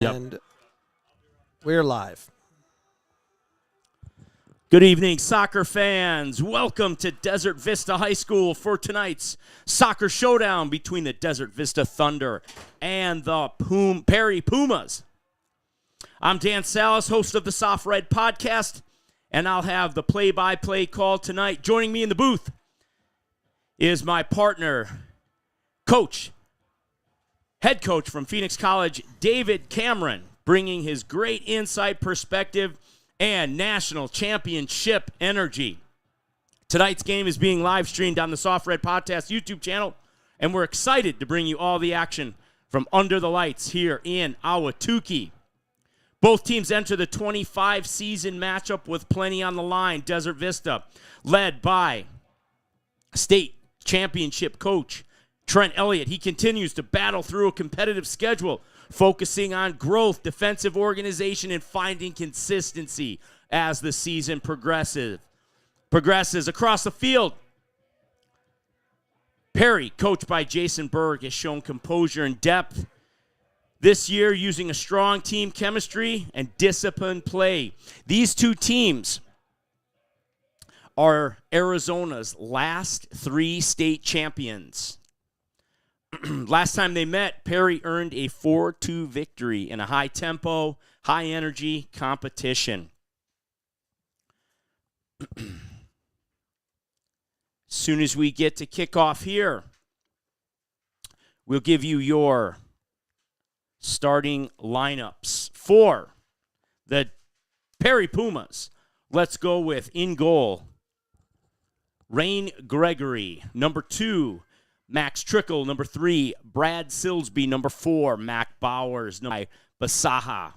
And we're live. Good evening, soccer fans. Welcome to Desert Vista High School for tonight's soccer showdown between the Desert Vista Thunder and the Perry Pumas. I'm Dan Salas, host of the Soft Red Podcast, and I'll have the play-by-play call tonight. Joining me in the booth is my partner, head coach from Phoenix College, David Cameron, bringing his great insight, perspective, and national championship energy. Tonight's game is being live streamed on the Soft Red Podcast YouTube channel, and we're excited to bring you all the action from under the lights here in Ahwatukee. Both teams enter the 25 season matchup with plenty on the line. Desert Vista, led by state championship coach Trent Elliott. He continues to battle through a competitive schedule, focusing on growth, defensive organization, and finding consistency as the season progresses. Across the field, Perry, coached by Jason Berg, has shown composure and depth this year, using a strong team chemistry and disciplined play. These two teams are Arizona's last three state champions. Last time they met, Perry earned a 4-2 victory in a high-tempo, high-energy competition. As soon as we get to kickoff here, we'll give you your starting lineups for the Perry Pumas. Let's go with in goal, Rain Gregory. Number 2, Max Trickle. Number 3, Brad Silsby. Number 4, Mac Bowers. Number 5, Basaha.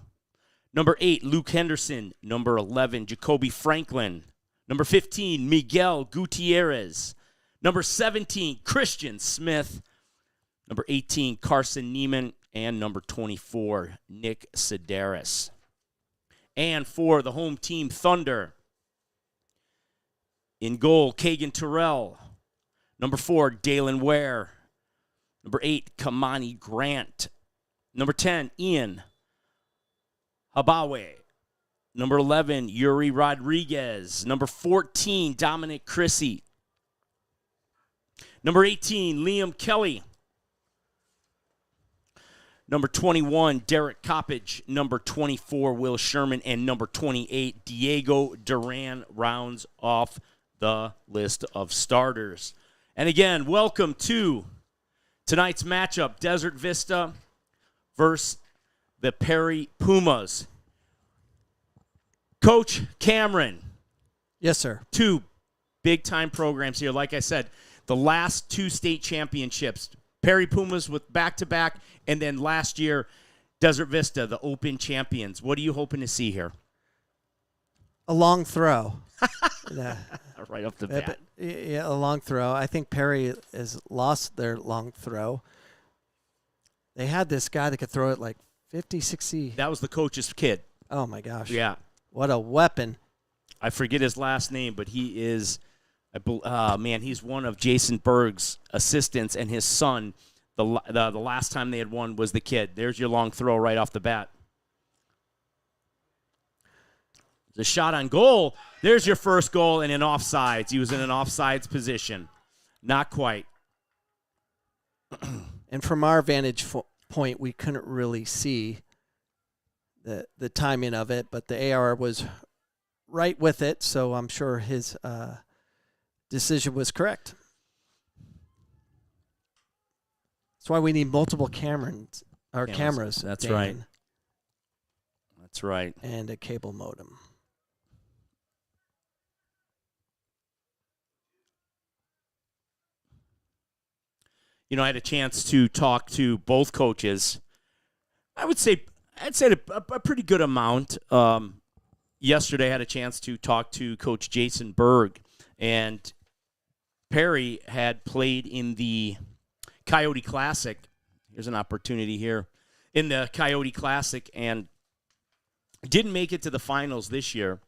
Number 8, Luke Henderson. Number 11, Jacoby Franklin. Number 15, Miguel Gutierrez. Number 17, Christian Smith. Number 18, Carson Neiman. And number 24, Nick Sedaris. And for the home team, Thunder, in goal, Kagan Terrell. Number 4, Dalen Ware. Number 8, Kamani Grant. Number 10, Ian Habawe. Number 11, Yuri Rodriguez. Number 14, Dominic Chrissy. Number 18, Liam Kelly. Number 21, Derek Coppage. Number 24, Will Sherman. And number 28, Diego Duran rounds off the list of starters. And again, welcome to tonight's matchup, Desert Vista versus the Perry Pumas. Coach Cameron. Yes, sir. 2 big-time programs here. Like I said, the last 2 state championships, Perry Pumas with back-to-back, and then last year, Desert Vista, the Open champions. What are you hoping to see here? A long throw. Right off the bat. Yeah, a long throw. I think Perry has lost their long throw. They had this guy that could throw it like 50, 60. That was the coach's kid. Oh, my gosh. Yeah. What a weapon. I forget his last name, but he is, he's one of Jason Berg's assistants, and his son, the last time they had won was the kid. There's your long throw right off the bat. The shot on goal. There's your first goal in an offsides. He was in an offsides position. Not quite. And from our vantage point, we couldn't really see the timing of it, but the AR was right with it, so I'm sure his decision was correct. That's why we need multiple cameras. That's Dan, right. That's right. And a cable modem. You know, I had a chance to talk to both coaches. I'd say a pretty good amount. Yesterday I had a chance to talk to Coach Jason Berg, and Perry had played in the Coyote Classic. Here's an opportunity here. In the Coyote Classic, and didn't make it to the finals this year.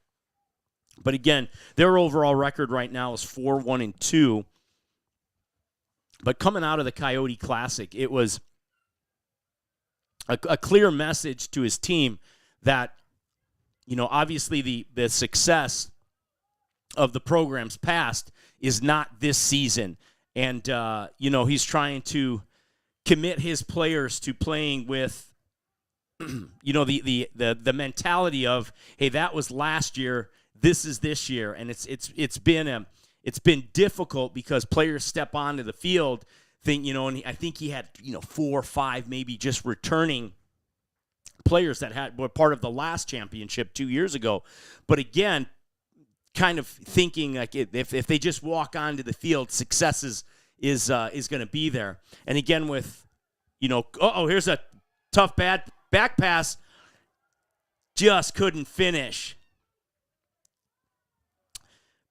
But again, their overall record right now is 4-1-2. But coming out of the Coyote Classic, it was a clear message to his team that, obviously the success of the programs past is not this season. And, he's trying to commit his players to playing with, the mentality of, hey, that was last year, this is this year. And it's been difficult because players step onto the field, and I think he had, 4 or 5 maybe just returning players that were part of the last championship 2 years ago. But again, kind of thinking like if they just walk onto the field, success is going to be there. And again with, here's a tough bad back pass, just couldn't finish.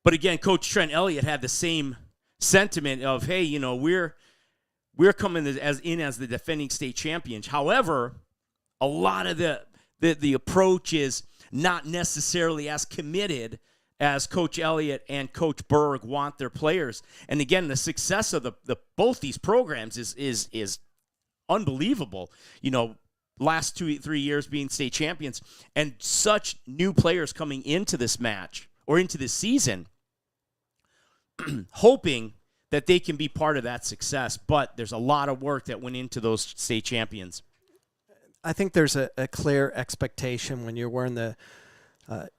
But again, Coach Trent Elliott had the same sentiment of, hey, we're coming as the defending state champions. However, a lot of the approach is not necessarily as committed as Coach Elliott and Coach Berg want their players. And again, the success of the both these programs is unbelievable. Last 2-3 years being state champions, and such new players coming into this match or into this season, hoping that they can be part of that success. But there's a lot of work that went into those state champions. I think there's a clear expectation when you're wearing the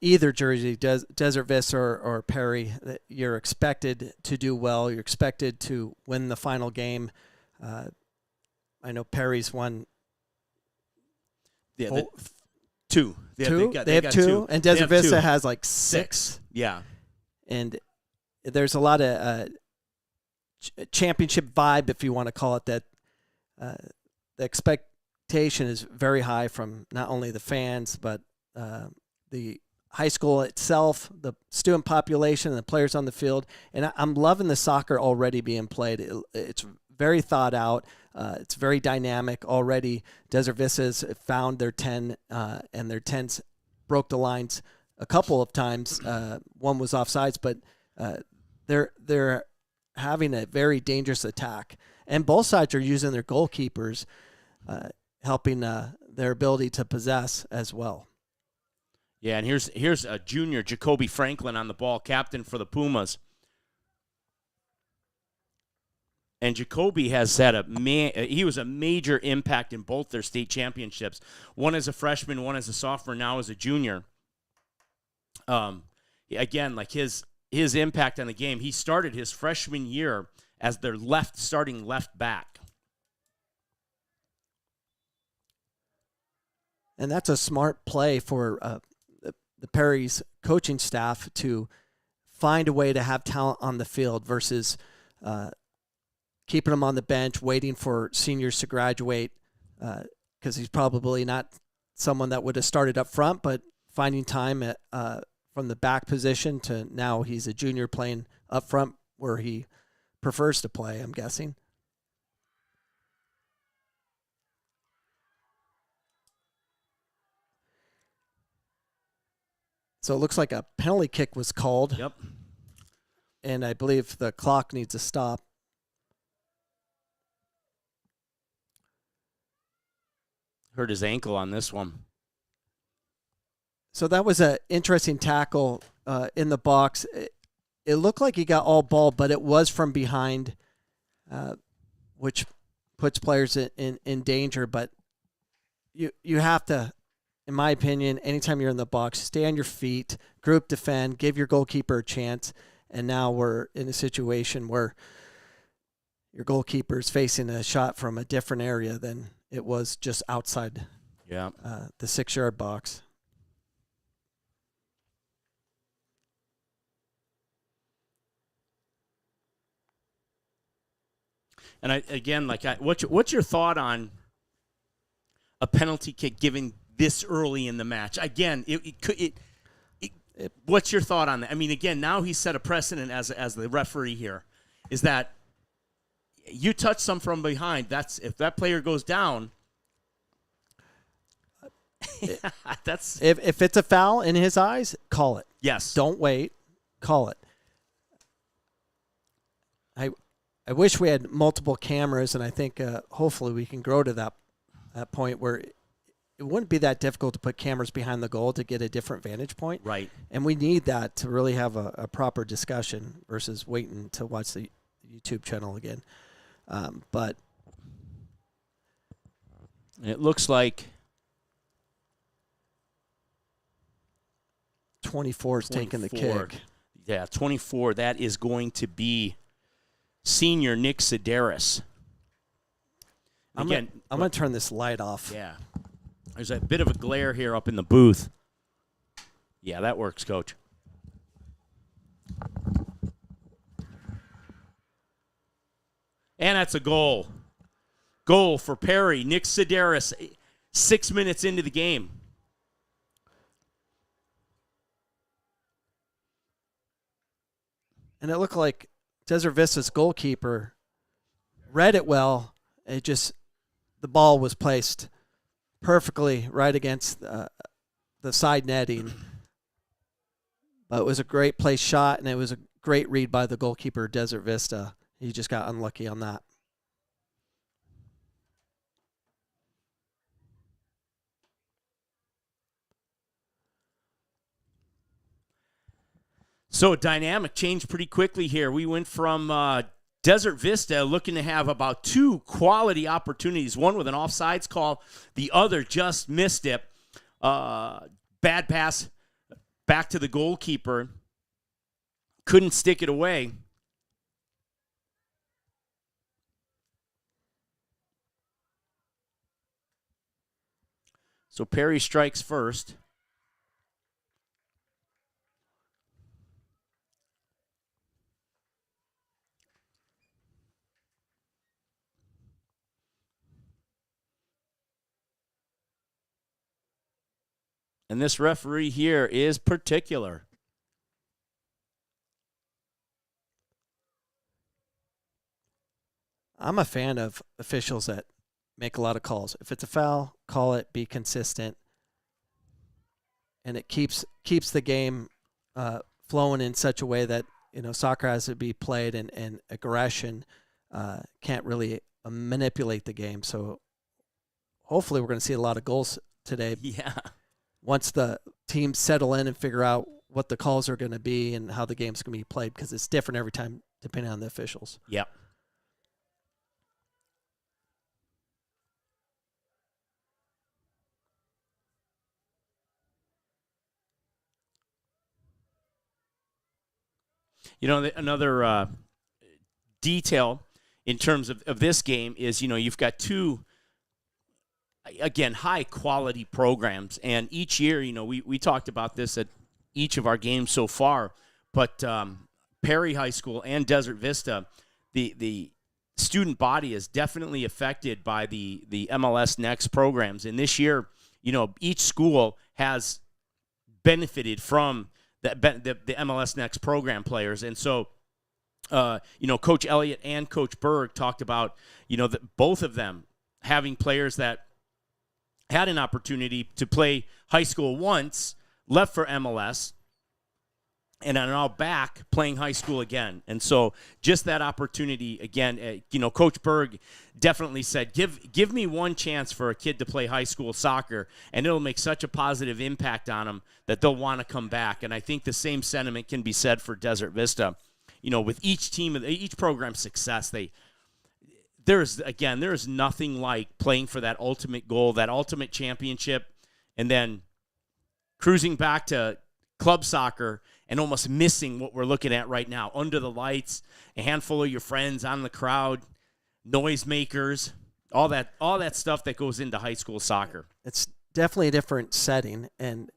either jersey, Desert Vista or Perry, that you're expected to do well. You're expected to win the final game. I know Perry's won. Yeah, two. They have two, and Desert Vista has like 6. Yeah, and there's a lot of championship vibe, if you want to call it that. The expectation is very high from not only the fans, but the high school itself, the student population, and the players on the field. And I'm loving the soccer already being played. It's very thought out. It's very dynamic already. Desert Vista's found their 10, and their 10s broke the lines a couple of times. One was offsides, but they're having a very dangerous attack. And both sides are using their goalkeepers, helping their ability to possess as well. Yeah, and here's a junior, Jacoby Franklin, on the ball, captain for the Pumas. And Jacoby has had he was a major impact in both their state championships. One as a freshman, one as a sophomore, now as a junior. Again, like his impact on the game, he started his freshman year as their starting left back. And that's a smart play for the Perry's coaching staff to find a way to have talent on the field versus keeping them on the bench, waiting for seniors to graduate, because he's probably not someone that would have started up front, but finding time from the back position to now he's a junior playing up front where he prefers to play, I'm guessing. So it looks like a penalty kick was called. Yep. And I believe the clock needs to stop. Hurt his ankle on this one. So that was an interesting tackle in the box. It looked like he got all ball, but it was from behind, which puts players in danger. But you have to, in my opinion, anytime you're in the box, stay on your feet, group defend, give your goalkeeper a chance. And now we're in a situation where your goalkeeper is facing a shot from a different area than it was just outside the 6-yard box. And what's your thought on a penalty kick given this early in the match? Again, what's your thought on that? I mean, again, now he's set a precedent as the referee here, is that you touch some from behind. If that player goes down, that's if it's a foul in his eyes, call it. Yes. Don't wait, call it. I wish we had multiple cameras, and I think hopefully we can grow to that that point where it wouldn't be that difficult to put cameras behind the goal to get a different vantage point. Right. And we need that to really have a proper discussion versus waiting to watch the YouTube channel again. But it looks like 24 is taking the 24. kick. Yeah, 24. That is going to be senior Nick Sedaris. I'm going to turn this light off. Yeah. There's a bit of a glare here up in the booth. Yeah, that works, Coach. And that's a goal. Goal for Perry. Nick Sedaris, 6 minutes into the game. And it looked like Desert Vista's goalkeeper read it well. The ball was placed perfectly right against the side netting. But it was a great place shot, and it was a great read by the goalkeeper, Desert Vista. He just got unlucky on that. So dynamic changed pretty quickly here. We went from Desert Vista looking to have about 2 quality opportunities, one with an offsides call, the other just missed it. Bad pass back to the goalkeeper. Couldn't stick it away. So Perry strikes first. And this referee here is particular. I'm a fan of officials that make a lot of calls. If it's a foul, call it, be consistent. And it keeps the game flowing in such a way that, soccer has to be played and aggression can't really manipulate the game. So hopefully we're going to see a lot of goals today. Yeah. Once the teams settle in and figure out what the calls are going to be and how the game's going to be played, because it's different every time depending on the officials. Yep. Another detail in terms of this game is, you've got 2, again, high-quality programs. And each year, we talked about this at each of our games so far, but Perry High School and Desert Vista, the student body is definitely affected by the MLS Next programs. And this year, each school has benefited from the MLS Next program players. And so, Coach Elliott and Coach Berg talked about, that both of them having players that had an opportunity to play high school once, left for MLS, and are now back playing high school again. And so just that opportunity, again, Coach Berg definitely said, give me one chance for a kid to play high school soccer, and it'll make such a positive impact on them that they'll want to come back. And I think the same sentiment can be said for Desert Vista. With each team, each program's success, there is nothing like playing for that ultimate goal, that ultimate championship, and then cruising back to club soccer and almost missing what we're looking at right now. Under the lights, a handful of your friends on the crowd, noisemakers, all that stuff that goes into high school soccer. It's definitely a different setting, and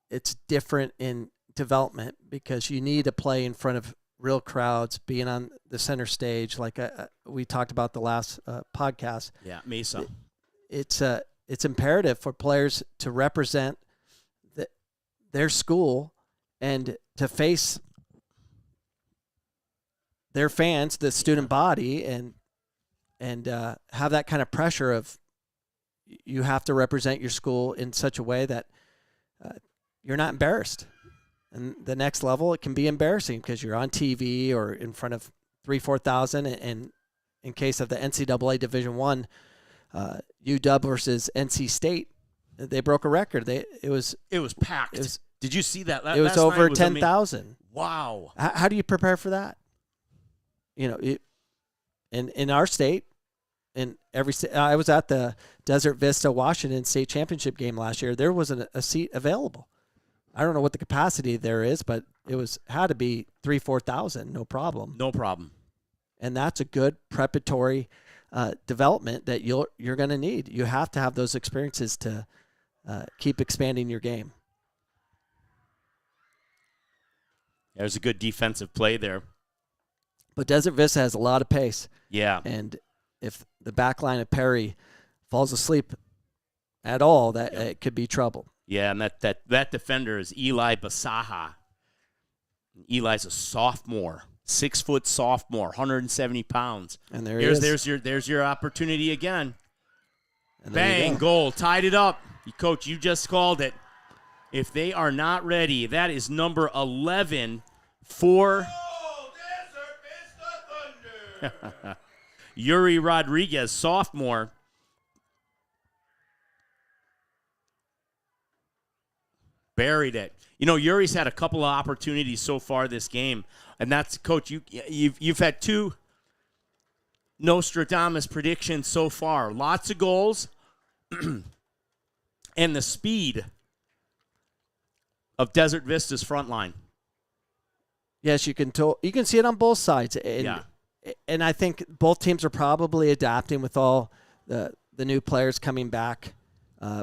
it's different in development because you need to play in front of real crowds, being on the center stage, like we talked about the last podcast. Yeah, Mesa. It's imperative for players to represent their school and to face their fans, the student body, and have that kind of pressure of you have to represent your school in such a way that you're not embarrassed. And the next level, it can be embarrassing because you're on TV or in front of 3,000-4,000. And in case of the NCAA Division I UW versus NC State, they broke a record. It was packed. Did you see that? It was over 10,000. Wow. How do you prepare for that? In our state, in every state, I was at the Desert Vista Washington State Championship game last year. There wasn't a seat available. I don't know what the capacity there is, but it had to be 3,000-4,000, no problem. No problem. And that's a good preparatory development that you're going to need. You have to have those experiences to keep expanding your game. There's a good defensive play there. But Desert Vista has a lot of pace. Yeah. And if the back line of Perry falls asleep at all, it could be trouble. Yeah, and that defender is Eli Basaha. Eli's a sophomore, 6-foot sophomore, 170 pounds. And there's your opportunity again. And bang, goal, tied it up. Coach, you just called it. If they are not ready, that is number 11 for Desert Vista Thunder. Yuri Rodriguez, sophomore. Buried it. Yuri's had a couple of opportunities so far this game, and that's, Coach, you've had 2 Nostradamus predictions so far. Lots of goals, and the speed of Desert Vista's front line. Yes, you can see it on both sides. And I think both teams are probably adapting with all the new players coming back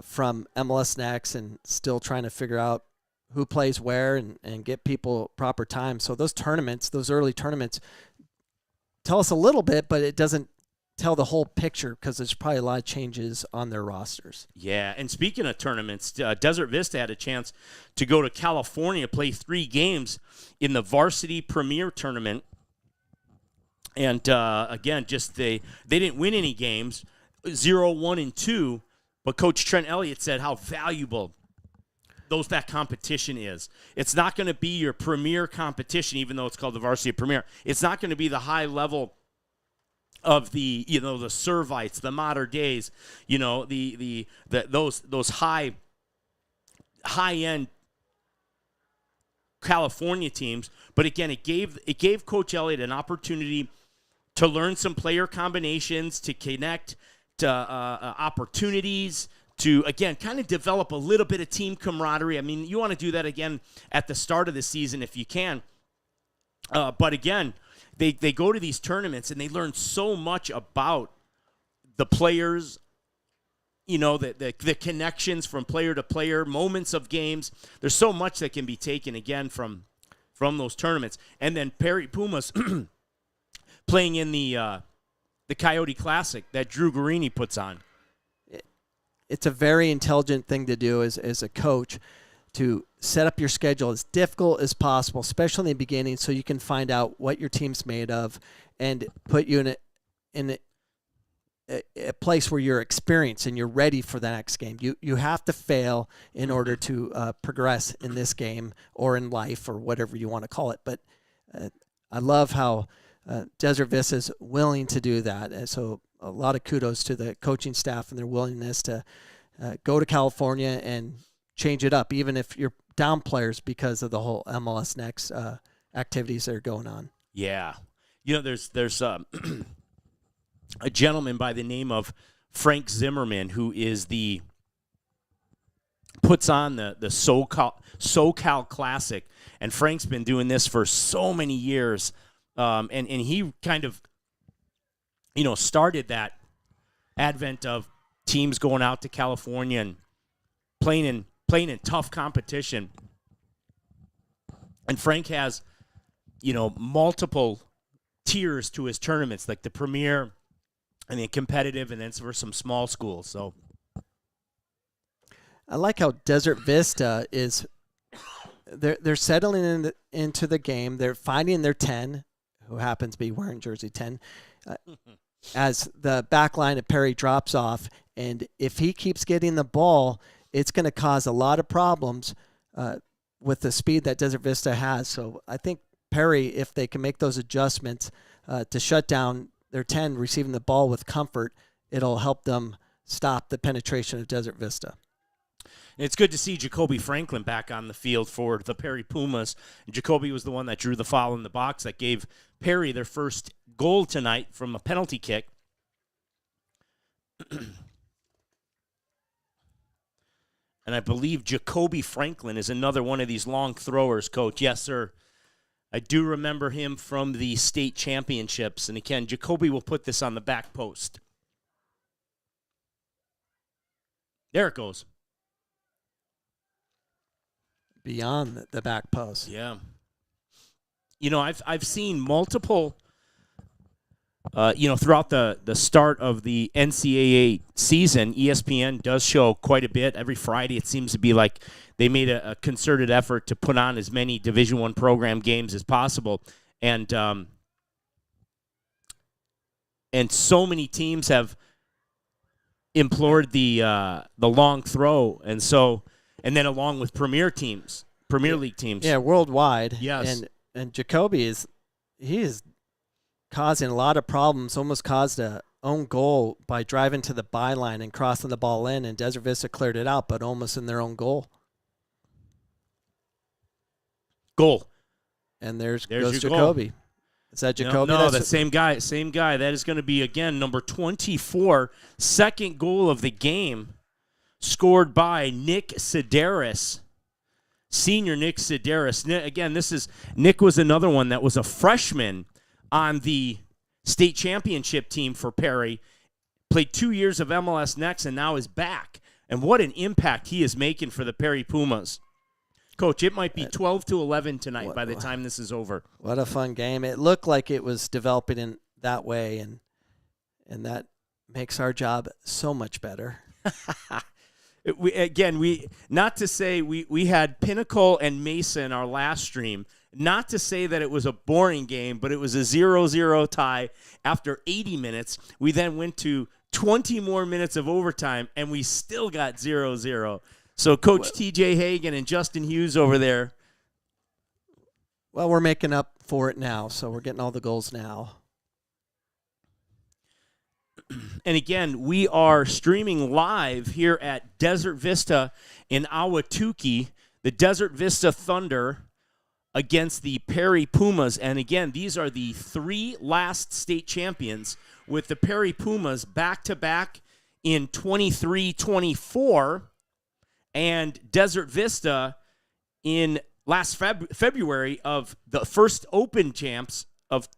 from MLS Next and still trying to figure out who plays where and get people proper time. So those early tournaments, tell us a little bit, but it doesn't tell the whole picture because there's probably a lot of changes on their rosters. Yeah, and speaking of tournaments, Desert Vista had a chance to go to California, play 3 games in the Varsity Premier Tournament. And, again, they didn't win any games, 0, 1, and 2. But Coach Trent Elliott said how valuable that competition is. It's not going to be your premier competition, even though it's called the Varsity Premier. It's not going to be the high level of the Servites, the Mater Days, those high end California teams. But again, it gave Coach Elliott an opportunity to learn some player combinations, to connect to opportunities, to, again, kind of develop a little bit of team camaraderie. I mean, you want to do that again at the start of the season if you can. But again, they go to these tournaments and they learn so much about the players, the connections from player to player, moments of games. There's so much that can be taken, again, from those tournaments. And then Perry Pumas playing in the Coyote Classic that Drew Guarini puts on. It's a very intelligent thing to do as a coach, to set up your schedule as difficult as possible, especially in the beginning, so you can find out what your team's made of and put you in a place where you're experienced and you're ready for the next game. You have to fail in order to progress in this game or in life or whatever you want to call it. But I love how Desert Vista is willing to do that. And so a lot of kudos to the coaching staff and their willingness to go to California and change it up, even if you're down players because of the whole MLS Next activities that are going on. Yeah. There's a gentleman by the name of Frank Zimmerman who puts on the SoCal Classic, and Frank's been doing this for so many years, and he kind of started that advent of teams going out to California and playing in tough competition. And Frank has, multiple tiers to his tournaments, like the Premier and the competitive, and then for some small schools. So I like how Desert Vista is. They're settling into the game. They're finding their 10, who happens to be wearing jersey 10. As the back line of Perry drops off, and if he keeps getting the ball, it's going to cause a lot of problems with the speed that Desert Vista has. So I think Perry, if they can make those adjustments to shut down their 10 receiving the ball with comfort, it'll help them stop the penetration of Desert Vista. It's good to see Jacoby Franklin back on the field for the Perry Pumas. Jacoby was the one that drew the foul in the box that gave Perry their first goal tonight from a penalty kick. And I believe Jacoby Franklin is another one of these long throwers, Coach. Yes, sir. I do remember him from the state championships. And again, Jacoby will put this on the back post. There it goes. Beyond the back post. Yeah. You know, I've seen multiple, throughout the start of the NCAA season, ESPN does show quite a bit. Every Friday it seems to be like they made a concerted effort to put on as many Division I program games as possible. And so many teams have implored the long throw. And then along with Premier League teams. Yeah, worldwide. Yes. And Jacoby is causing a lot of problems, almost caused a own goal by driving to the byline and crossing the ball in, and Desert Vista cleared it out, but almost in their own goal. Goal. And there's goes Jacoby. Goal. Is that Jacoby? No, the same guy. Same guy. That is going to be, again, number 24, second goal of the game, scored by Nick Sedaris, senior Nick Sedaris. Again, Nick was another one that was a freshman on the state championship team for Perry, played 2 years of MLS Next, and now is back. And what an impact he is making for the Perry Pumas. Coach, it might be 12-11 tonight by the time this is over. What a fun game. It looked like it was developing in that way, and that makes our job so much better. We had Pinnacle and Mason our last stream. Not to say that it was a boring game, but it was a 0-0 tie after 80 minutes. We then went to 20 more minutes of overtime, and we still got 0-0. So Coach TJ Hagan and Justin Hughes over there. Well, we're making up for it now, so we're getting all the goals now. And again, we are streaming live here at Desert Vista in Ahwatukee, the Desert Vista Thunder against the Perry Pumas. And again, these are the three last state champions, with the Perry Pumas back-to-back in 23-24 and Desert Vista in last February of the first Open champs of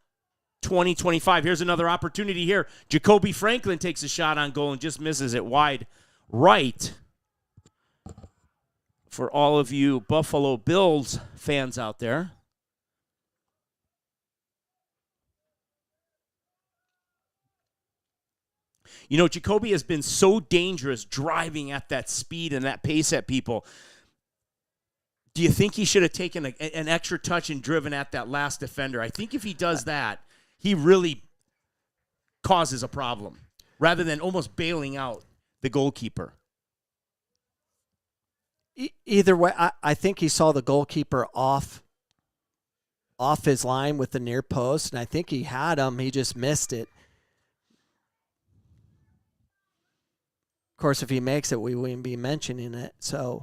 2025. Here's another opportunity here. Jacoby Franklin takes a shot on goal and just misses it wide right. For all of you Buffalo Bills fans out there. You know, Jacoby has been so dangerous driving at that speed and that pace at people. Do you think he should have taken an extra touch and driven at that last defender? I think if he does that, he really causes a problem rather than almost bailing out the goalkeeper. Either way, I think he saw the goalkeeper off his line with the near post, and I think he had him. He just missed it. Of course, if he makes it, we wouldn't be mentioning it. So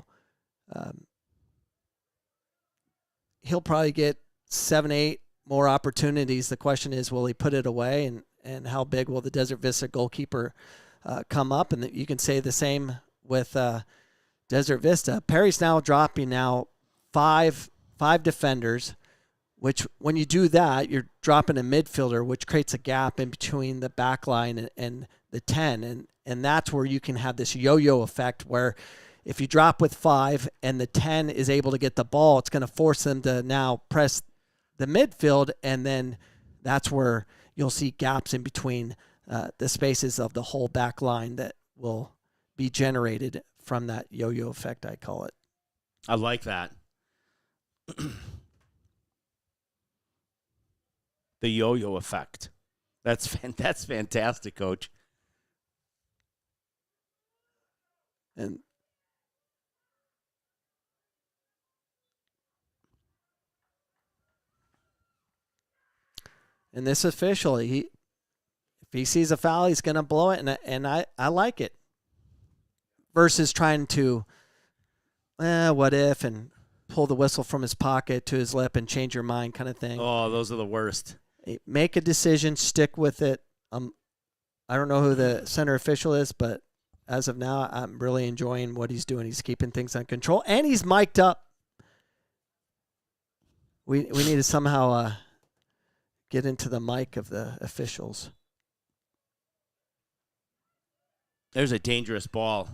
he'll probably get 7, 8 more opportunities. The question is, will he put it away, and how big will the Desert Vista goalkeeper come up? And you can say the same with Desert Vista. Perry's now dropping five defenders, which when you do that, you're dropping a midfielder, which creates a gap in between the back line and the 10. And that's where you can have this yo-yo effect where if you drop with 5 and the 10 is able to get the ball, it's going to force them to now press the midfield, and then that's where you'll see gaps in between the spaces of the whole back line that will be generated from that yo-yo effect, I call it. I like that. The yo-yo effect. That's fantastic, Coach. And this official, if he sees a foul, he's going to blow it, and I like it. Versus trying to, what if, and pull the whistle from his pocket to his lip and change your mind kind of thing. Oh, those are the worst. Make a decision, stick with it. I don't know who the center official is, but as of now, I'm really enjoying what he's doing. He's keeping things under control, and he's mic'd up. We need to somehow get into the mic of the officials. There's a dangerous ball.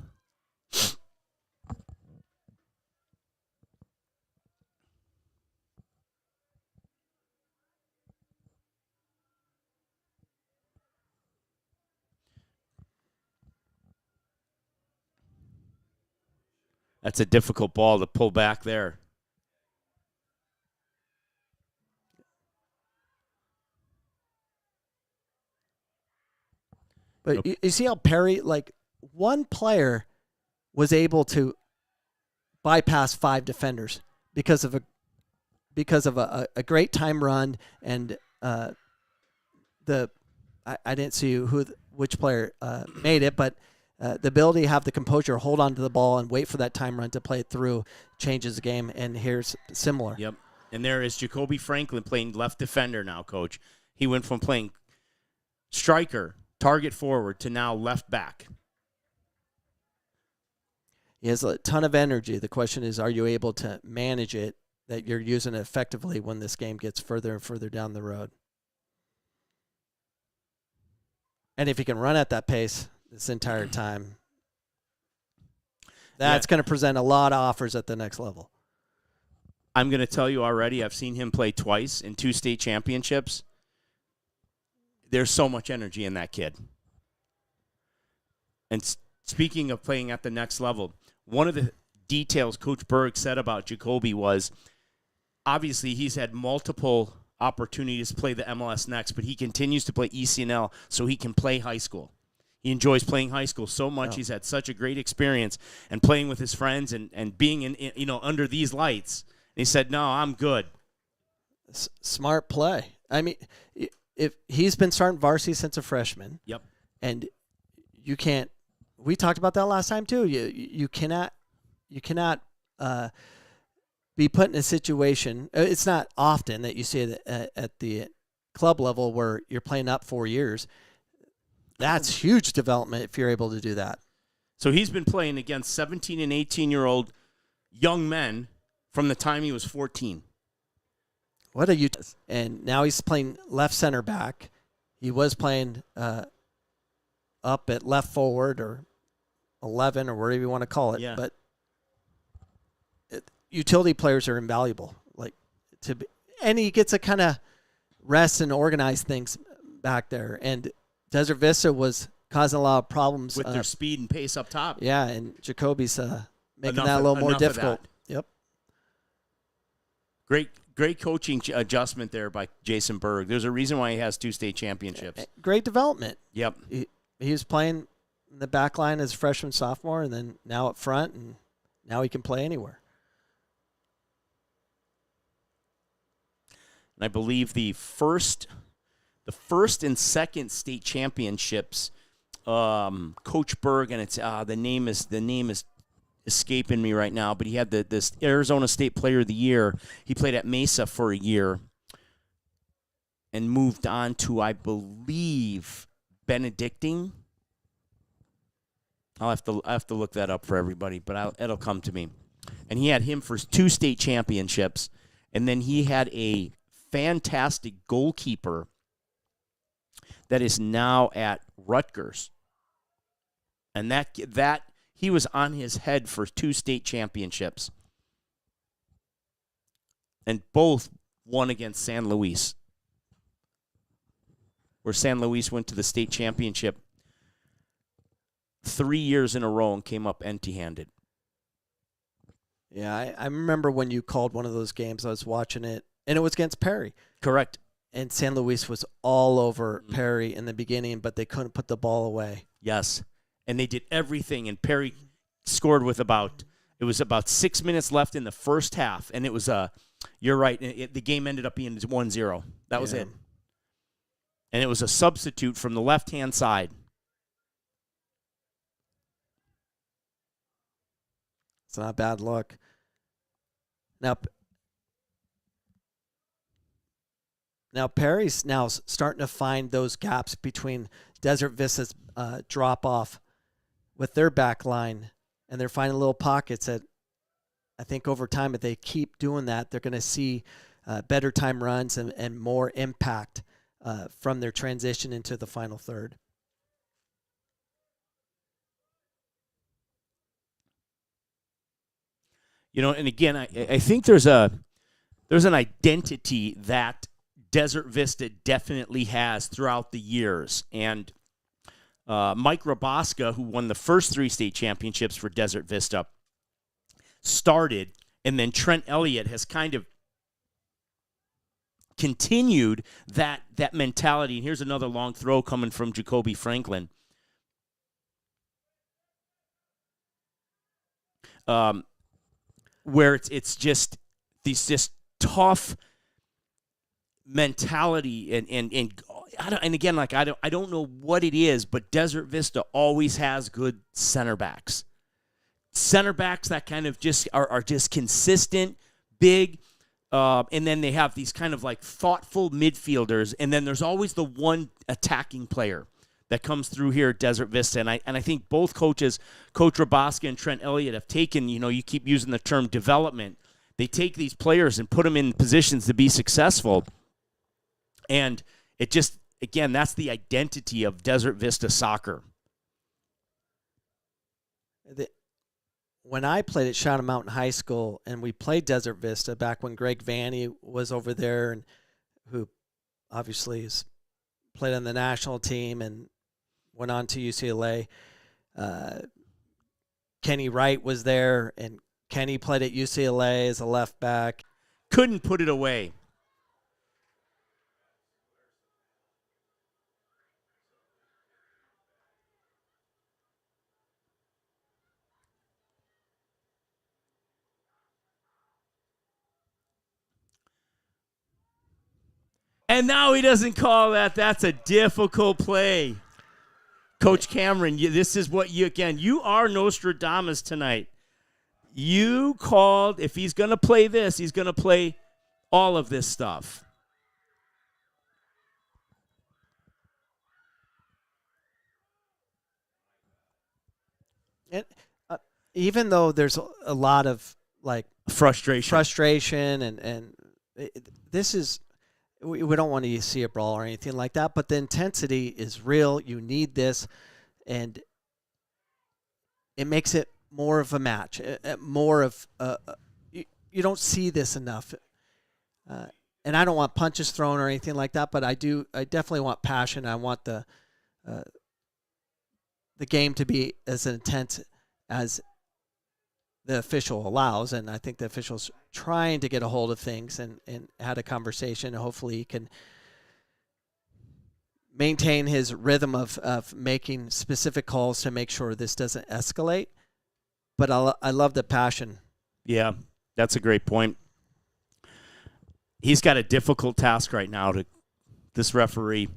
That's a difficult ball to pull back there. But you see how Perry, like, one player was able to bypass 5 defenders because of a great time run, and I didn't see which player made it, but the ability to have the composure, hold on to the ball, and wait for that time run to play it through changes the game. And here's similar. Yep. And there is Jacoby Franklin playing left defender now, Coach. He went from playing striker, target forward, to now left back. He has a ton of energy. The question is, are you able to manage it, that you're using it effectively when this game gets further and further down the road? And if you can run at that pace this entire time, that's going to present a lot of offers at the next level. I'm going to tell you already, I've seen him play twice in 2 state championships. There's so much energy in that kid. And speaking of playing at the next level, one of the details Coach Berg said about Jacoby was, obviously he's had multiple opportunities to play the MLS Next, but he continues to play ECNL so he can play high school. He enjoys playing high school so much. Oh. He's had such a great experience and playing with his friends and being in under these lights. And he said, "No, I'm good." Smart play. I mean, if he's been starting varsity since a freshman. Yep. And you can't. We talked about that last time too. You cannot be put in a situation. It's not often that you see it at the club level where you're playing up 4 years. That's huge development if you're able to do that. So he's been playing against 17 and 18-year-old young men from the time he was 14. What a and now he's playing left center back. He was playing up at left forward or 11 or whatever you want to call it. Yeah. But utility players are invaluable. And he gets to kind of rest and organize things back there. And Desert Vista was causing a lot of problems with their speed and pace up top. Yeah, and Jacoby's making that a little more difficult. Yep. Great coaching adjustment there by Jason Berg. There's a reason why he has 2 state championships. Great development. Yep. He was playing in the back line as a freshman, sophomore, and then now up front, and now he can play anywhere. And I believe the first and second state championships, Coach Berg, and it's the name is escaping me right now, but he had this Arizona State Player of the Year. He played at Mesa for a year and moved on to, I believe, Benedictine. I'll have to look that up for everybody, but it'll come to me. And he had him for 2 state championships, and then he had a fantastic goalkeeper that is now at Rutgers, and that he was on his head for 2 state championships, and both won against San Luis, where San Luis went to the state championship 3 years in a row and came up empty-handed. Yeah, I remember when you called one of those games. I was watching it, and it was against Perry. Correct. And San Luis was all over Perry in the beginning, but they couldn't put the ball away. Yes. And they did everything, and Perry scored with about 6 minutes left in the first half, and it was you're right, the game ended up being 1-0. That was it. and it was a substitute from the left-hand side. It's not a bad look. Now Perry's now starting to find those gaps between Desert Vista's drop-off with their back line, and they're finding little pockets that I think over time, if they keep doing that, they're going to see better time runs and more impact from their transition into the final third. You know, and again, I think there's an identity that Desert Vista definitely has throughout the years. And Mike Raboska, who won the first 3 state championships for Desert Vista, started, and then Trent Elliott has kind of continued that mentality. And here's another long throw coming from Jacoby Franklin. Where it's just this tough mentality and again, like I don't know what it is, but Desert Vista always has good center backs. Center backs that kind of just are just consistent, big, and then they have these kind of like thoughtful midfielders, and then there's always the one attacking player that comes through here at Desert Vista. And I think both coaches, Coach Raboska and Trent Elliott, have taken, you keep using the term development. They take these players and put them in positions to be successful. And it just, again, that's the identity of Desert Vista soccer. When I played at Shadow Mountain High School and we played Desert Vista back when Greg Vanny was over there, and who obviously has played on the national team and went on to UCLA. Kenny Wright was there, and Kenny played at UCLA as a left back. Couldn't put it away. And now he doesn't call that. That's a difficult play. Coach Cameron, this is what you are Nostradamus tonight. You called, if he's going to play this, he's going to play all of this stuff. And even though there's a lot of like frustration and this is, we don't want to see a brawl or anything like that, but the intensity is real. You need this, and it makes it more of a match, more of you don't see this enough. And I don't want punches thrown or anything like that, but I definitely want passion. I want the game to be as intense as the official allows, and I think the official's trying to get a hold of things and had a conversation. Hopefully he can maintain his rhythm of making specific calls to make sure this doesn't escalate. But I love the passion. Yeah, that's a great point. He's got a difficult task right now, this referee.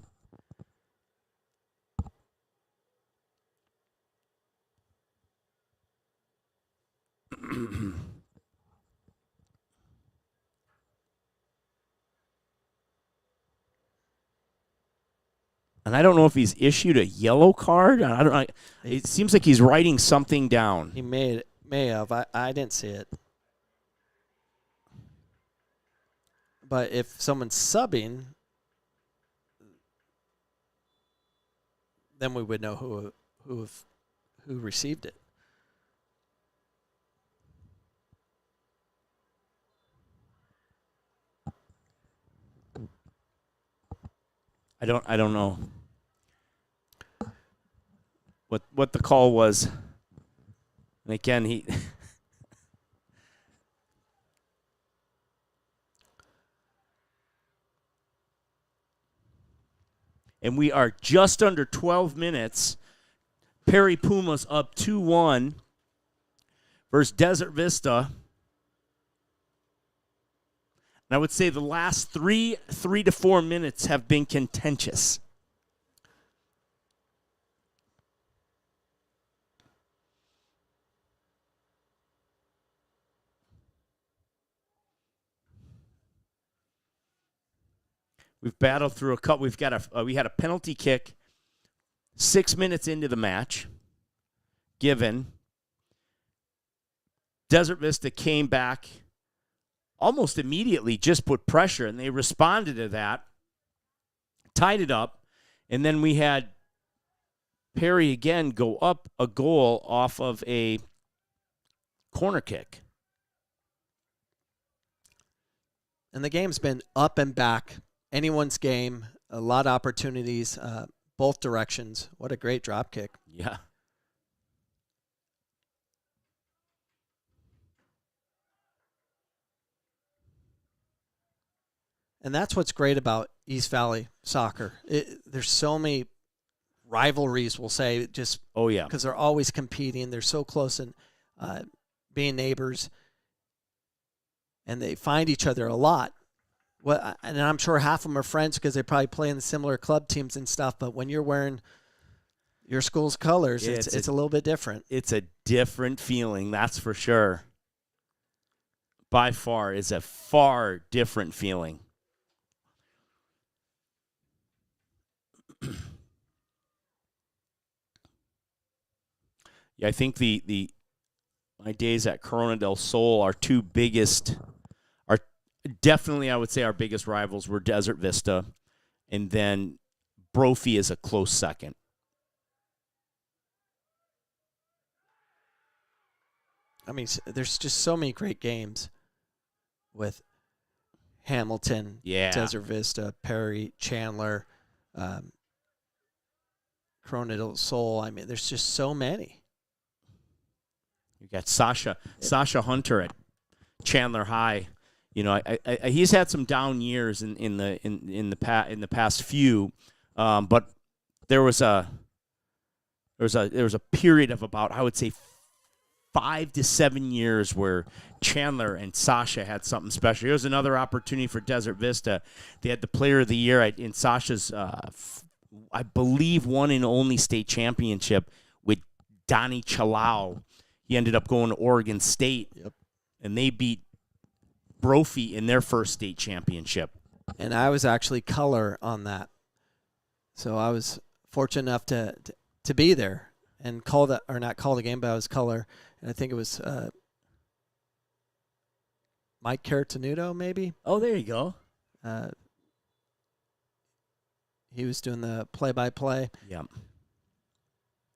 And I don't know if he's issued a yellow card. I don't know. It seems like he's writing something down. He may have. I didn't see it. But if someone's subbing, then we would know who received it. I don't know what the call was. And again, he and we are just under 12 minutes. Perry Puma's up 2-1 versus Desert Vista. And I would say the last 3 to 4 minutes have been contentious. We've battled through a couple. We had a penalty kick 6 minutes into the match given. Desert Vista came back almost immediately, just put pressure, and they responded to that, tied it up, and then we had Perry again go up a goal off of a corner kick. And the game's been up and back. Anyone's game, a lot of opportunities, both directions. What a great drop kick. Yeah. And that's what's great about East Valley soccer. There's so many rivalries, we'll say, just because they're always competing. They're so close and being neighbors, and they find each other a lot. Well, and I'm sure half of them are friends because they probably play in the similar club teams and stuff. But when you're wearing your school's colors, it's a little bit different. It's a different feeling, that's for sure. By far, is a far different feeling. Yeah, I think my days at Corona del Sol are definitely, I would say, our biggest rivals were Desert Vista, and then Brophy is a close second. I mean, there's just so many great games with Hamilton, Desert Vista, Perry, Chandler, Corona del Sol. I mean, there's just so many. You got Sasha Hunter at Chandler High. You know, he's had some down years in the past few, but there was a period of about, I would say, 5 to 7 years where Chandler and Sasha had something special. Here's another opportunity for Desert Vista. They had the Player of the Year in Sasha's, I believe, one and only state championship with Donnie Chalau. He ended up going to Oregon State, and they beat Brophy in their first state championship. And I was actually color on that. So I was fortunate enough to be there and call the game, but I was color. And I think it was Mike Caratanudo, maybe. Oh, there you go. He was doing the play-by-play. Yeah.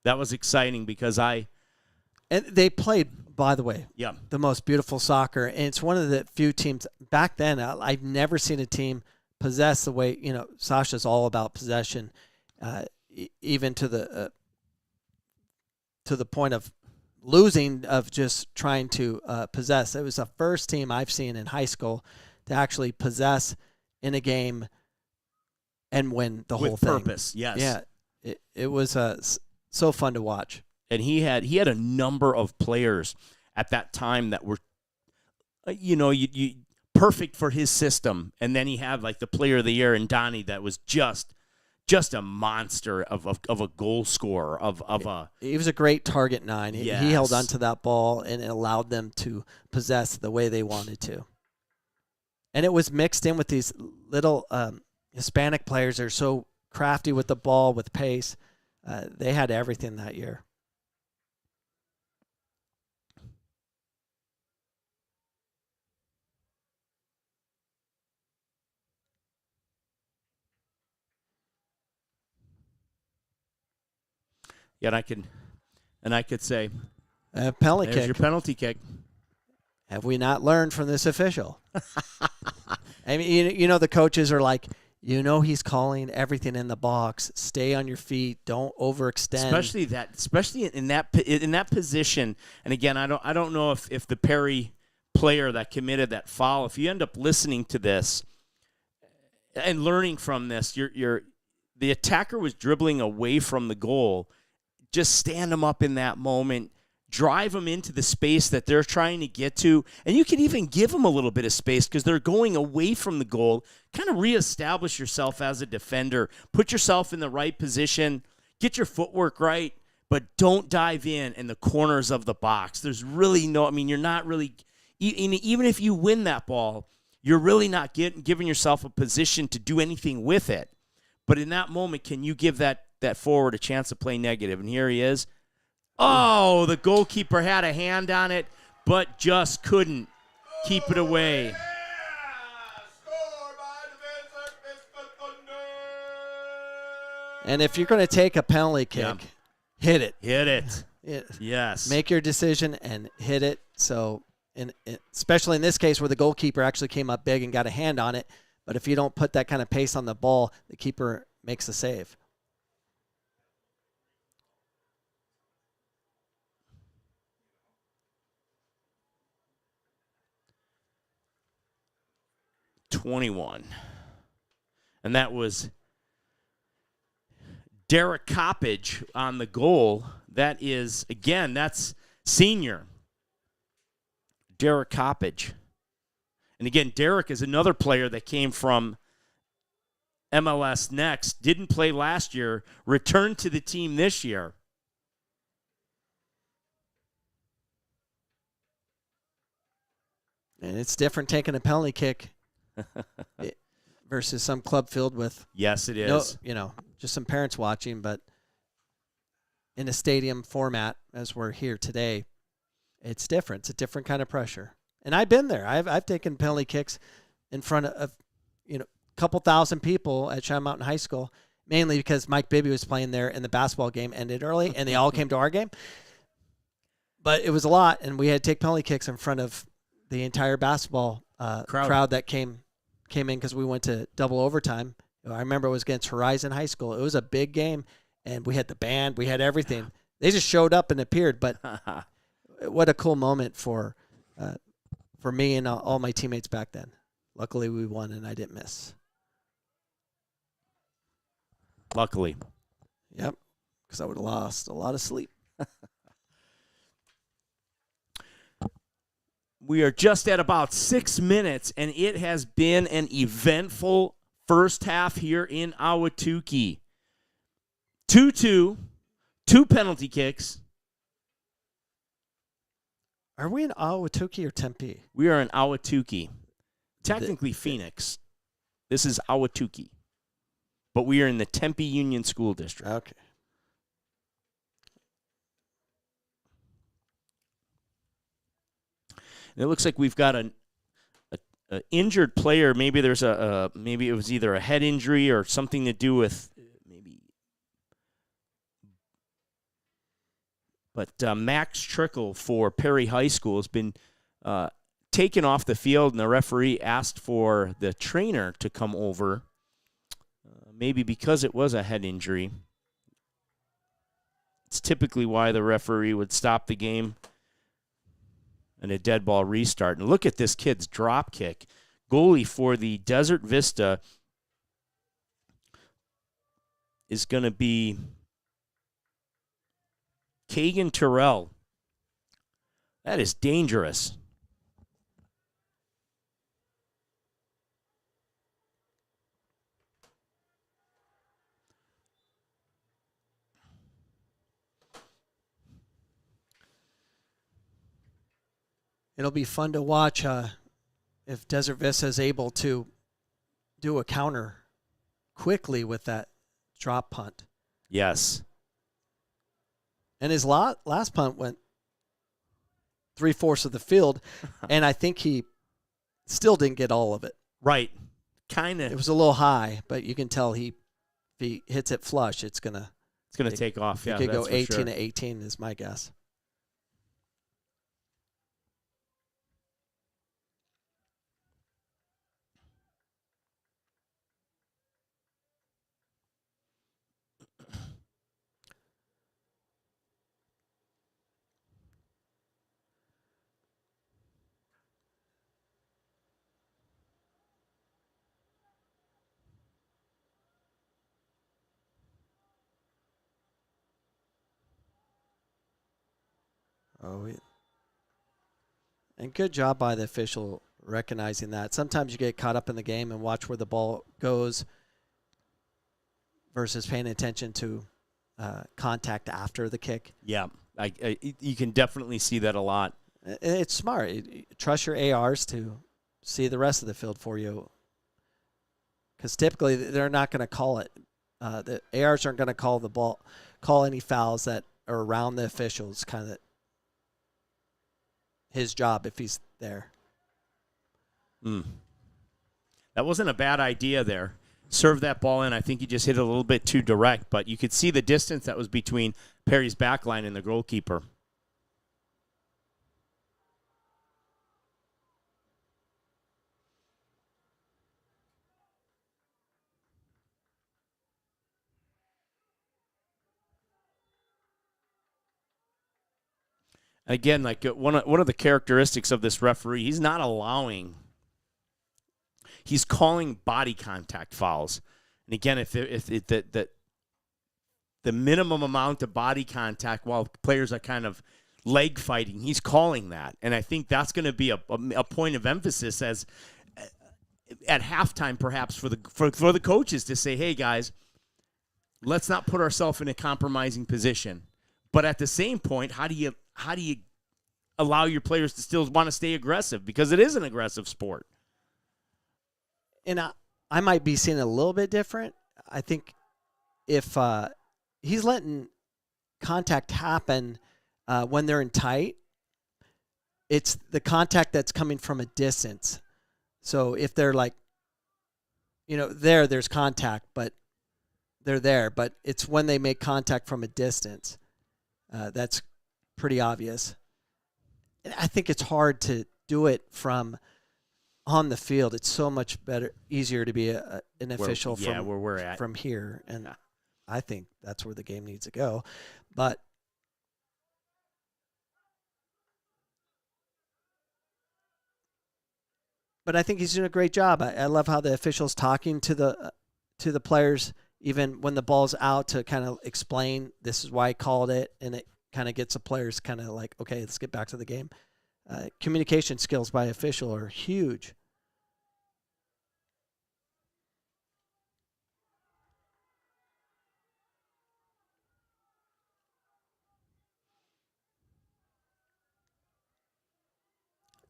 That was exciting because And they played, by the way, the most beautiful soccer. And it's one of the few teams back then. I've never seen a team possess the way, Sasha's all about possession, even to the point of losing, of just trying to possess. It was the first team I've seen in high school to actually possess in a game and win the whole thing. With purpose, yes. Yeah, it was so fun to watch. And he had a number of players at that time that were, you perfect for his system. And then he had like the Player of the Year in Donnie that was just a monster of a goal scorer He was a great target nine. Yes. He held onto that ball and it allowed them to possess the way they wanted to. And it was mixed in with these little Hispanic players that are so crafty with the ball, with pace. They had everything that year. Yeah, and I could say, Penalty there's kick. your penalty kick. Have we not learned from this official? I mean, the coaches are like, he's calling everything in the box. Stay on your feet. Don't overextend. Especially in that position. And again, I don't know if the Perry player that committed that foul, if you end up listening to this and learning from this, the attacker was dribbling away from the goal. Just stand them up in that moment, drive them into the space that they're trying to get to, and you can even give them a little bit of space because they're going away from the goal. Kind of reestablish yourself as a defender. Put yourself in the right position. Get your footwork right, but don't dive in the corners of the box. There's really you're not really, even if you win that ball, you're really not giving yourself a position to do anything with it. But in that moment, can you give that forward a chance to play negative? And here he is. Oh, the goalkeeper had a hand on it, but just couldn't keep it away. And if you're going to take a penalty kick, hit it. Hit it. Yes. Make your decision and hit it. So, especially in this case where the goalkeeper actually came up big and got a hand on it. But if you don't put that kind of pace on the ball, the keeper makes the save. $21. And that was Derek Coppage on the goal. That is, again, that's senior Derek Coppage. And again, Derek is another player that came from MLS Next, didn't play last year, returned to the team this year. And it's different taking a penalty kick versus some club filled with yes, it is. Just some parents watching, but in a stadium format as we're here today, it's different. It's a different kind of pressure. And I've been there. I've taken penalty kicks in front of a couple thousand people at Shadow Mountain High School, mainly because Mike Bibby was playing there and the basketball game ended early and they all came to our game. But it was a lot, and we had to take penalty kicks in front of the entire basketball crowd that came in because we went to double overtime. I remember it was against Horizon High School. It was a big game, and we had the band. We had everything. They just showed up and appeared, but what a cool moment for me and all my teammates back then. Luckily, we won, and I didn't miss. Luckily. Yep, because I would have lost a lot of sleep. We are just at about 6 minutes, and it has been an eventful first half here in Ahwatukee. 2-2, 2 penalty kicks. Are we in Ahwatukee or Tempe? We are in Ahwatukee. Technically Phoenix. This is Ahwatukee. But we are in the Tempe Union School District. Okay. And it looks like we've got an injured player. Maybe there's maybe it was either a head injury or something to do with maybe. But Max Trickle for Perry High School has been taken off the field, and the referee asked for the trainer to come over. Maybe because it was a head injury. It's typically why the referee would stop the game and a dead ball restart. And look at this kid's drop kick. Goalie for the Desert Vista is going to be Kagan Terrell. That is dangerous. It'll be fun to watch if Desert Vista is able to do a counter quickly with that drop punt. Yes. And his last punt went 3/4 of the field, and I think he still didn't get all of it. Right. Kind of. It was a little high, but you can tell if he hits it flush, it's gonna take off. Yeah, he could go that's for 18 sure. to 18 is my guess. And good job by the official recognizing that. Sometimes you get caught up in the game and watch where the ball goes versus paying attention to contact after the kick. Yeah, you can definitely see that a lot. It's smart. Trust your ARs to see the rest of the field for you. Because typically they're not going to call it. The ARs aren't going to call any fouls that are around the officials. Kind of his job if he's there. That wasn't a bad idea there. Serve that ball in. I think he just hit it a little bit too direct, but you could see the distance that was between Perry's back line and the goalkeeper. Again, like one of the characteristics of this referee, he's not allowing. He's calling body contact fouls, and again, if the minimum amount of body contact while players are kind of leg fighting, he's calling that, and I think that's going to be a point of emphasis as at halftime, perhaps for the coaches to say, "Hey guys, let's not put ourselves in a compromising position." But at the same point, how do you allow your players to still want to stay aggressive? Because it is an aggressive sport. And I might be seeing it a little bit different. I think if he's letting contact happen when they're in tight, it's the contact that's coming from a distance. So if they're like, there's contact, but they're there. But it's when they make contact from a distance. That's pretty obvious. And I think it's hard to do it from on the field. It's so much easier to be an official where we're at from here. And I think that's where the game needs to go. But I think he's doing a great job. I love how the official's talking to the players, even when the ball's out, to kind of explain this is why I called it, and it kind of gets the players kind of like, okay, let's get back to the game. Communication skills by official are huge.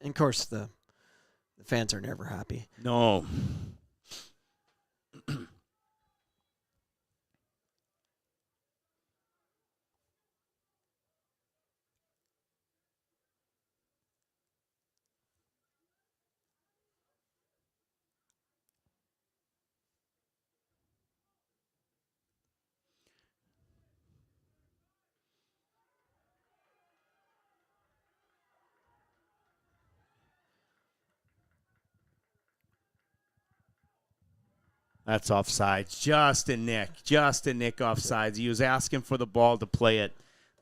And of course, the fans are never happy. No. That's offsides. Just a nick offsides. He was asking for the ball to play it.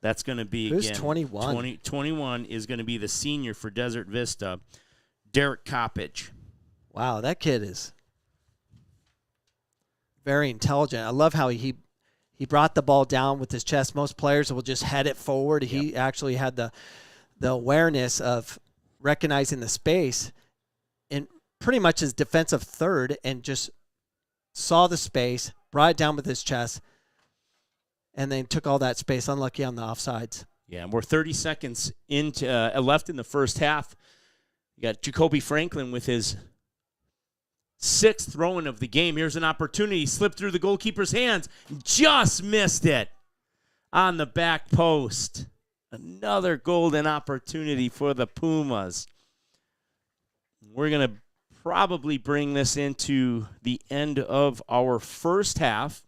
That's going to be, Who's again, 21? 21 is going to be the senior for Desert Vista, Derek Coppage. Wow, that kid is very intelligent. I love how he brought the ball down with his chest. Most players will just head it forward. Yep. He actually had the awareness of recognizing the space and pretty much his defensive third, and just saw the space, brought it down with his chest, and then took all that space. Unlucky on the offsides. Yeah, we're 30 seconds into left in the first half. You got Jacoby Franklin with his 6th throw-in of the game. Here's an opportunity. Slipped through the goalkeeper's hands. Just missed it on the back post. Another golden opportunity for the Pumas. We're going to probably bring this into the end of our first half.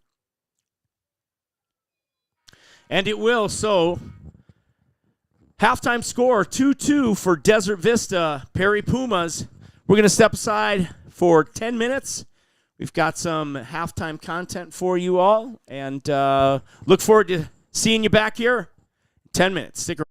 And it will. So, halftime score 2-2 for Desert Vista, Perry Pumas. We're going to step aside for 10 minutes. We've got some halftime content for you all, and look forward to seeing you back here in 10 minutes. Stick around.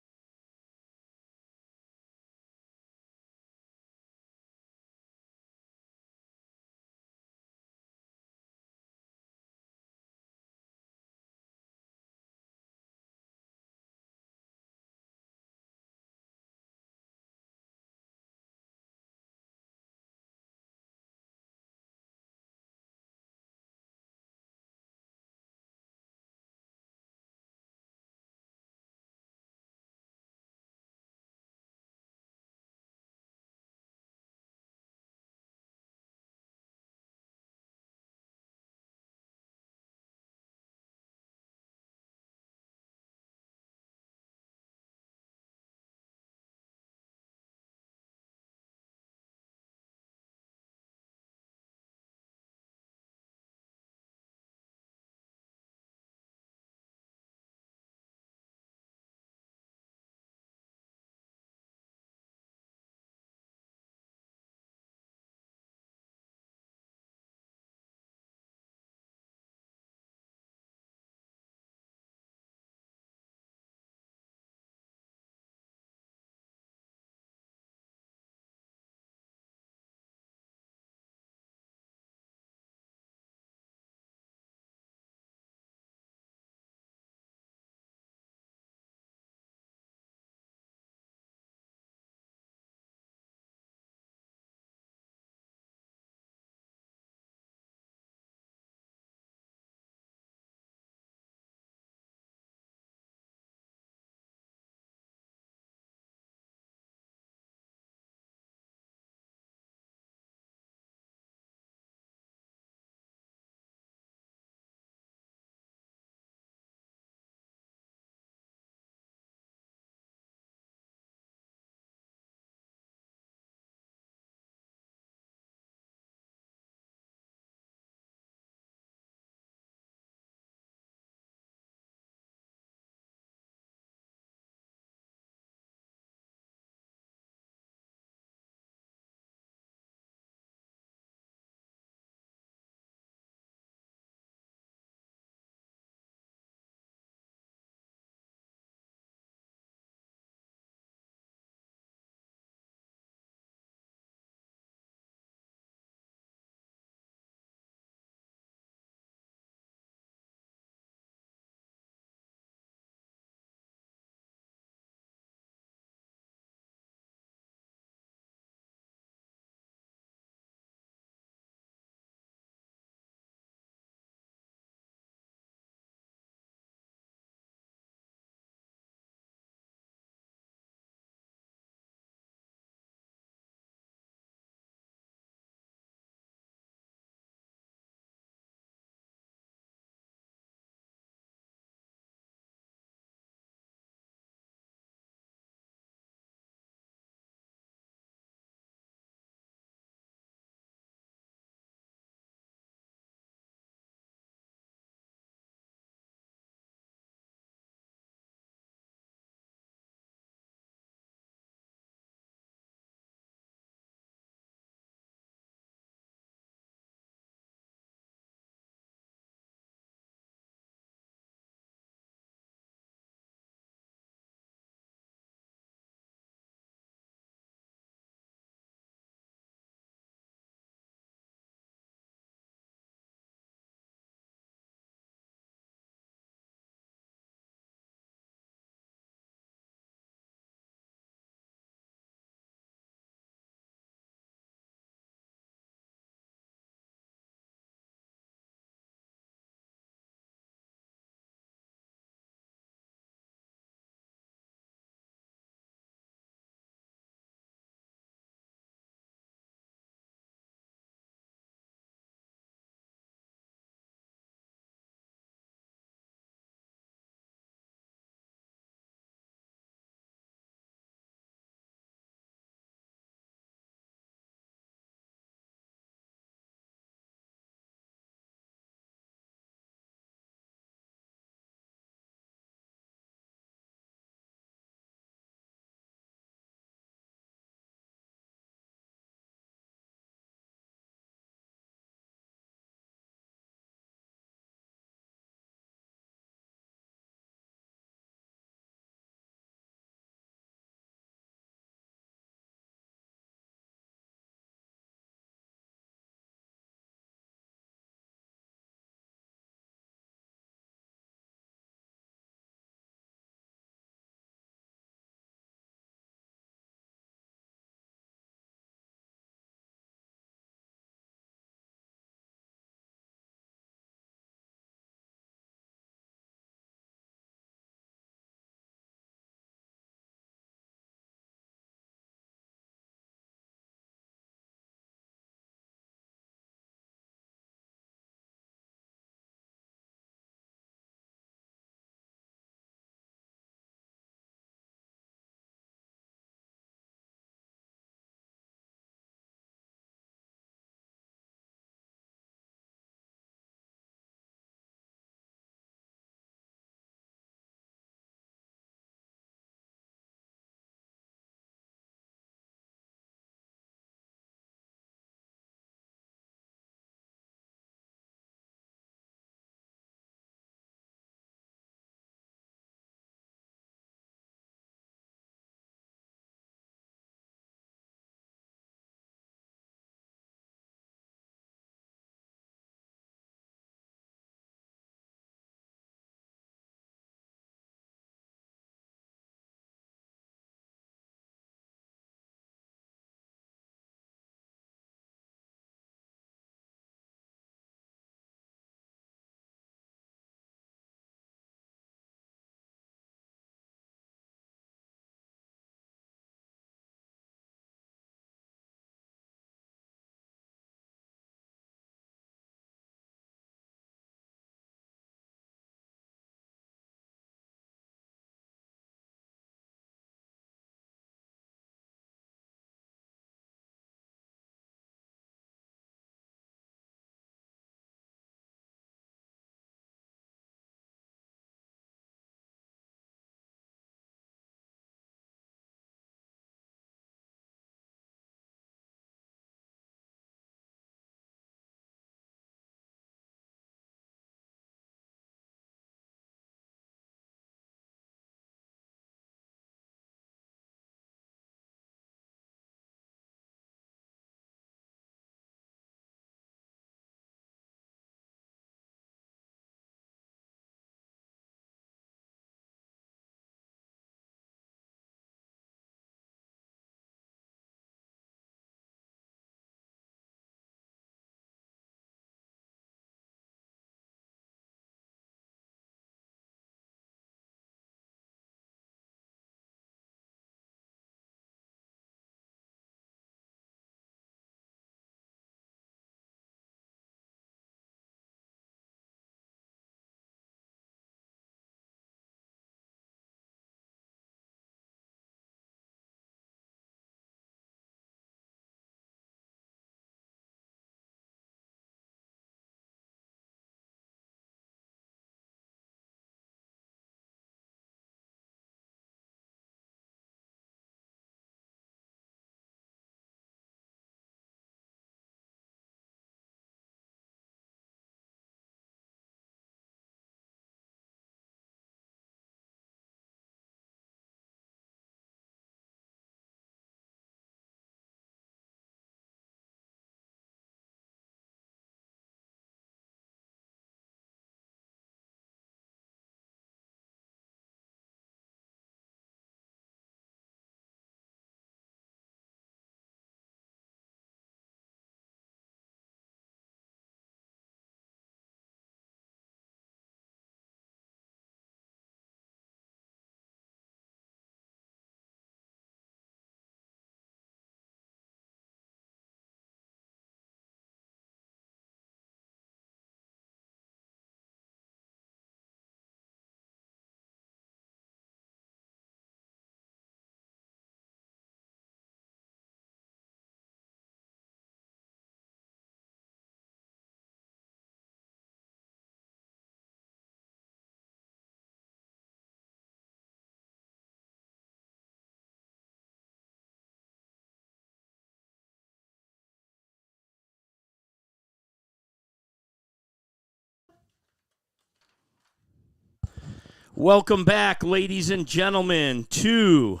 Welcome back, ladies and gentlemen, to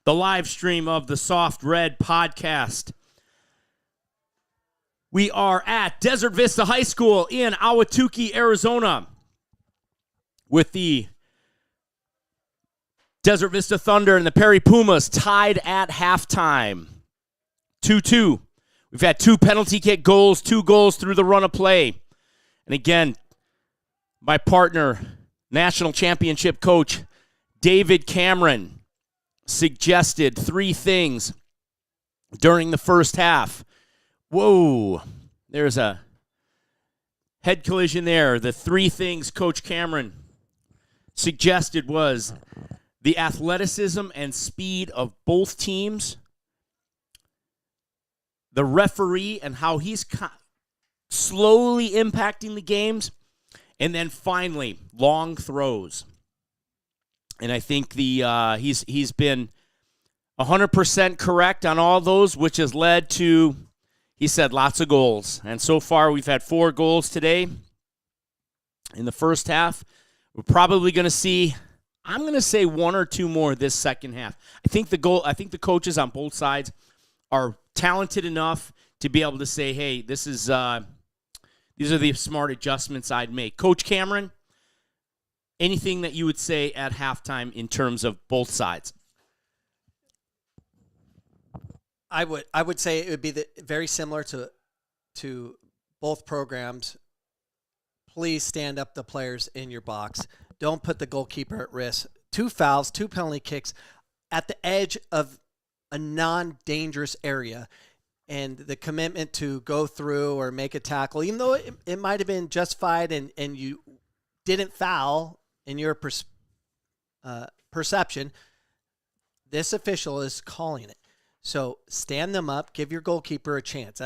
the live stream of the Soft Red podcast. We are at Desert Vista High School in Ahwatukee, Arizona, with the Desert Vista Thunder and the Perry Pumas tied at halftime. 2-2. We've had 2 penalty kick goals, 2 goals through the run of play. And again, my partner, national championship coach David Cameron, suggested 3 things during the first half. Whoa, there's a head collision there. The 3 things Coach Cameron suggested was the athleticism and speed of both teams, the referee and how he's slowly impacting the games, and then finally, long throws. And I think he's been 100% correct on all those, which has led to, he said, lots of goals. And so far, we've had 4 goals today in the first half. We're probably going to see, I'm going to say 1 or 2 more this second half. I think the coaches on both sides are talented enough to be able to say, hey, these are the smart adjustments I'd make. Coach Cameron, anything that you would say at halftime in terms of both sides? I would say it would be very similar to both programs. Please stand up the players in your box. Don't put the goalkeeper at risk. 2 fouls, 2 penalty kicks at the edge of a non-dangerous area. And the commitment to go through or make a tackle, even though it might have been justified and you didn't foul in your perception, this official is calling it. So stand them up, give your goalkeeper a chance.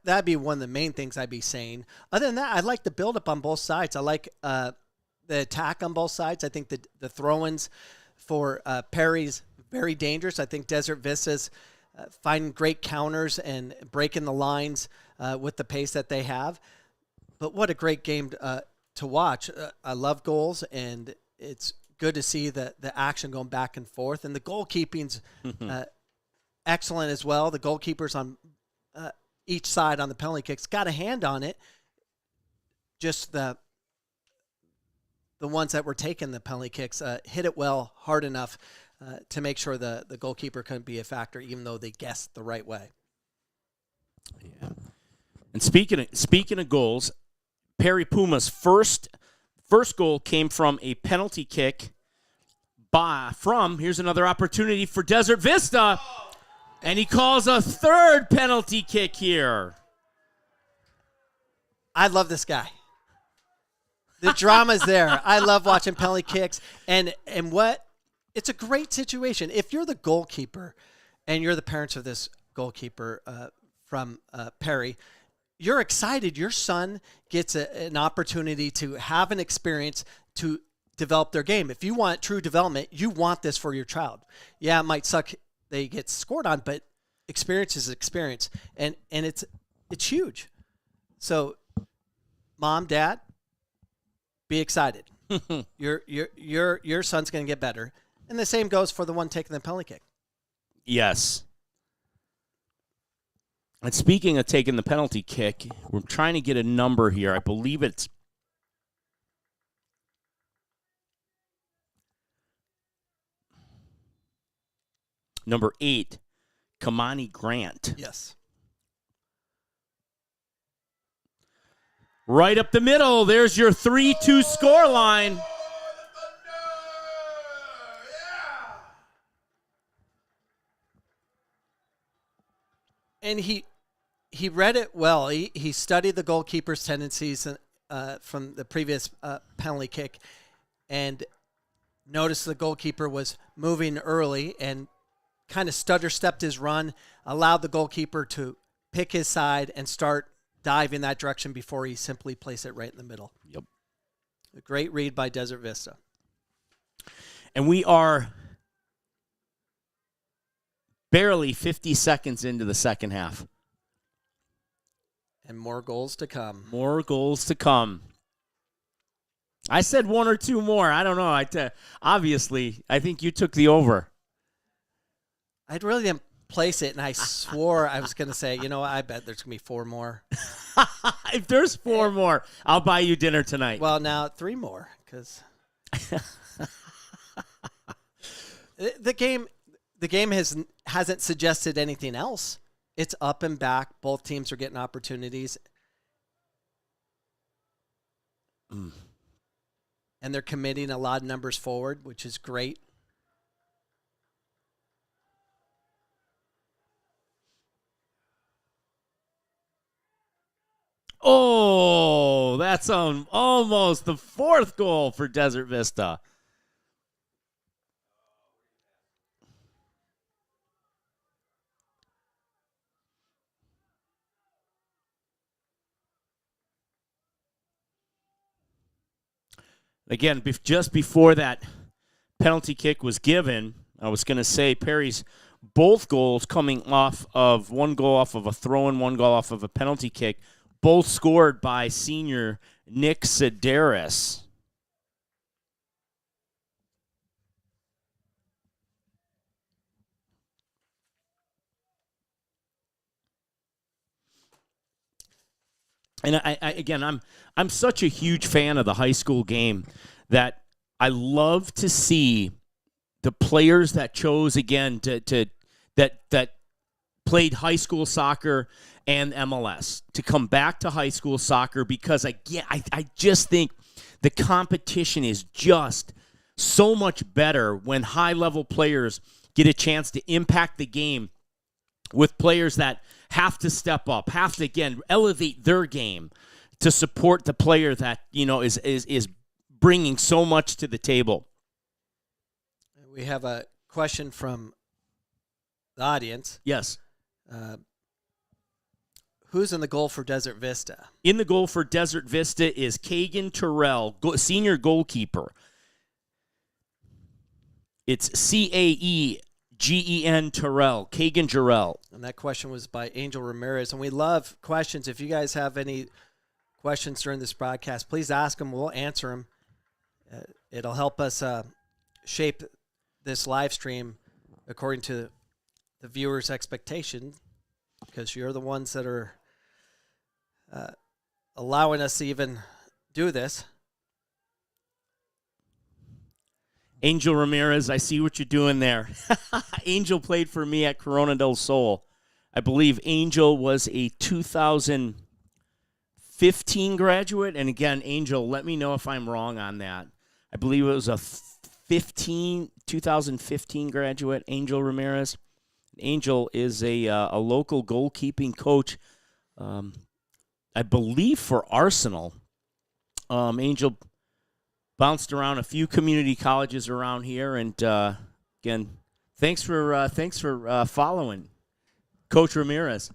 That'd be one of the main things I'd be saying. Other than that, I like the build-up on both sides. I like the attack on both sides. I think the throw-ins for Perry's very dangerous. I think Desert Vista's finding great counters and breaking the lines with the pace that they have. But what a great game to watch. I love goals, and it's good to see the action going back and forth. And the goalkeeping's excellent as well. The goalkeepers on each side on the penalty kicks got a hand on it. Just the ones that were taking the penalty kicks hit it well, hard enough to make sure the goalkeeper couldn't be a factor, even though they guessed the right way. Yeah. And speaking of goals, Perry Puma's first goal came from a penalty kick here's another opportunity for Desert Vista, and he calls a 3rd penalty kick here. I love this guy. The drama's there. I love watching penalty kicks, and it's a great situation. If you're the goalkeeper and you're the parents of this goalkeeper from Perry, you're excited. Your son gets an opportunity to have an experience to develop their game. If you want true development, you want this for your child. Yeah, it might suck they get scored on, but experience is experience, and it's huge. So, mom, dad, be excited. Your son's going to get better. And the same goes for the one taking the penalty kick. Yes. And speaking of taking the penalty kick, we're trying to get a number here. I believe it's number 8, Kamani Grant. Yes. Right up the middle. There's your 3-2 score line. And he read it well. He studied the goalkeeper's tendencies from the previous penalty kick and noticed the goalkeeper was moving early and kind of stutter-stepped his run, allowed the goalkeeper to pick his side and start diving that direction before he simply placed it right in the middle. Yep. A great read by Desert Vista. And we are barely 50 seconds into the second half. And more goals to come. More goals to come. I said one or two more. I don't know. Obviously, I think you took the over. I really didn't place it, and I swore I was going to say, I bet there's going to be 4 more. If there's 4 more, I'll buy you dinner tonight. Well, now 3 more, because the game hasn't suggested anything else. It's up and back. Both teams are getting opportunities. And they're committing a lot of numbers forward, which is great. Oh, that's almost the 4th goal for Desert Vista. Again, just before that penalty kick was given, I was going to say Perry's both goals coming off of one goal off of a throw-in, one goal off of a penalty kick, both scored by senior Nick Sedaris. And I'm such a huge fan of the high school game that I love to see the players that chose again that played high school soccer and MLS to come back to high school soccer, because I just think the competition is just so much better when high level players get a chance to impact the game with players that have to step up, have to, again, elevate their game to support the player that, is bringing so much to the table. We have a question from the audience. Yes. Who's in the goal for Desert Vista? In the goal for Desert Vista is Kagan Terrell, senior goalkeeper. It's Caegen Terrell, Kagan Terrell. And that question was by Angel Ramirez. And we love questions. If you guys have any questions during this broadcast, please ask them. We'll answer them. It'll help us shape this live stream according to the viewers' expectation, because you're the ones that are allowing us to even do this. Angel Ramirez, I see what you're doing there. Angel played for me at Corona del Sol. I believe Angel was a 2015 graduate. And again, Angel, let me know if I'm wrong on that. I believe it was a 2015 graduate, Angel Ramirez. Angel is a local goalkeeping coach, I believe, for Arsenal. Angel bounced around a few community colleges around here, and again, thanks for following Coach Ramirez.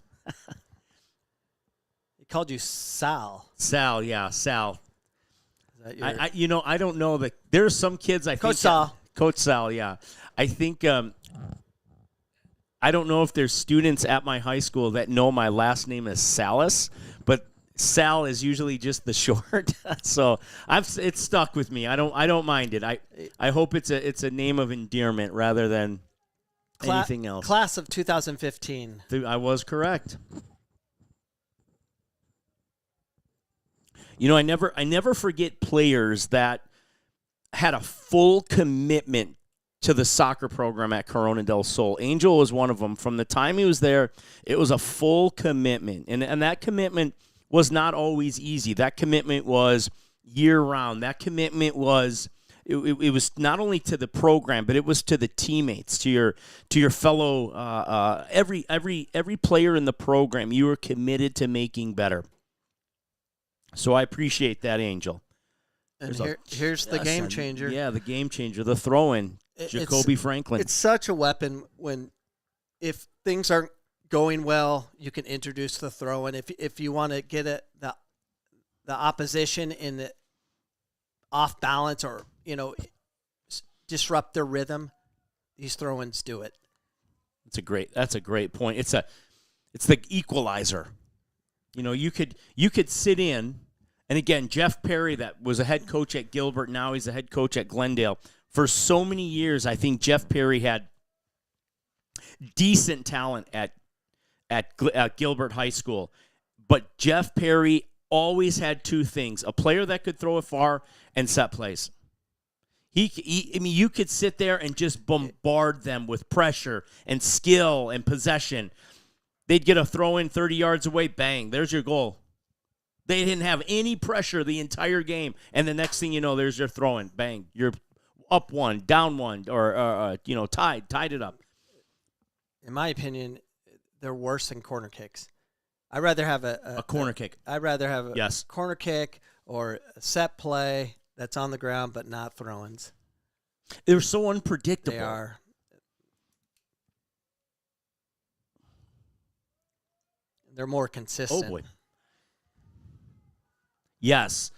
He called you Sal. Sal, yeah, Sal. Is that your... I don't know that there are some kids I think Coach Sal. Coach Sal, yeah. I think I don't know if there's students at my high school that know my last name is Salas, but Sal is usually just the short. So it's stuck with me. I don't mind it. I hope it's a name of endearment rather than anything else. Class of 2015. I was correct. I never forget players that had a full commitment to the soccer program at Corona del Sol. Angel was one of them. From the time he was there, it was a full commitment. And that commitment was not always easy. That commitment was year-round. That commitment was it was not only to the program, but it was to the teammates, to your fellow every player in the program. You were committed to making better. So I appreciate that, Angel. And here's the game changer. Yeah, the game changer, the throw-in, Jacoby Franklin. It's such a weapon if things aren't going well, you can introduce the throw-in. If you want to get the opposition in the off balance or disrupt their rhythm, these throw-ins do it. That's a great point. It's the equalizer. You could sit in And again, Jeff Perry, that was a head coach at Gilbert, now he's a head coach at Glendale. For so many years, I think Jeff Perry had decent talent at Gilbert High School. But Jeff Perry always had two things: a player that could throw it far and set plays. I mean, you could sit there and just bombard them with pressure and skill and possession. They'd get a throw in 30 yards away, bang, there's your goal. They didn't have any pressure the entire game, and the next thing you know, there's your throw-in, bang, you're up one, down one, or tied it up. In my opinion, they're worse than corner kicks. I'd rather have a corner kick. I'd rather have a Yes. corner kick or a set play that's on the ground but not throw-ins. They're so unpredictable. They are. They're more consistent. Oh, boy. Yes.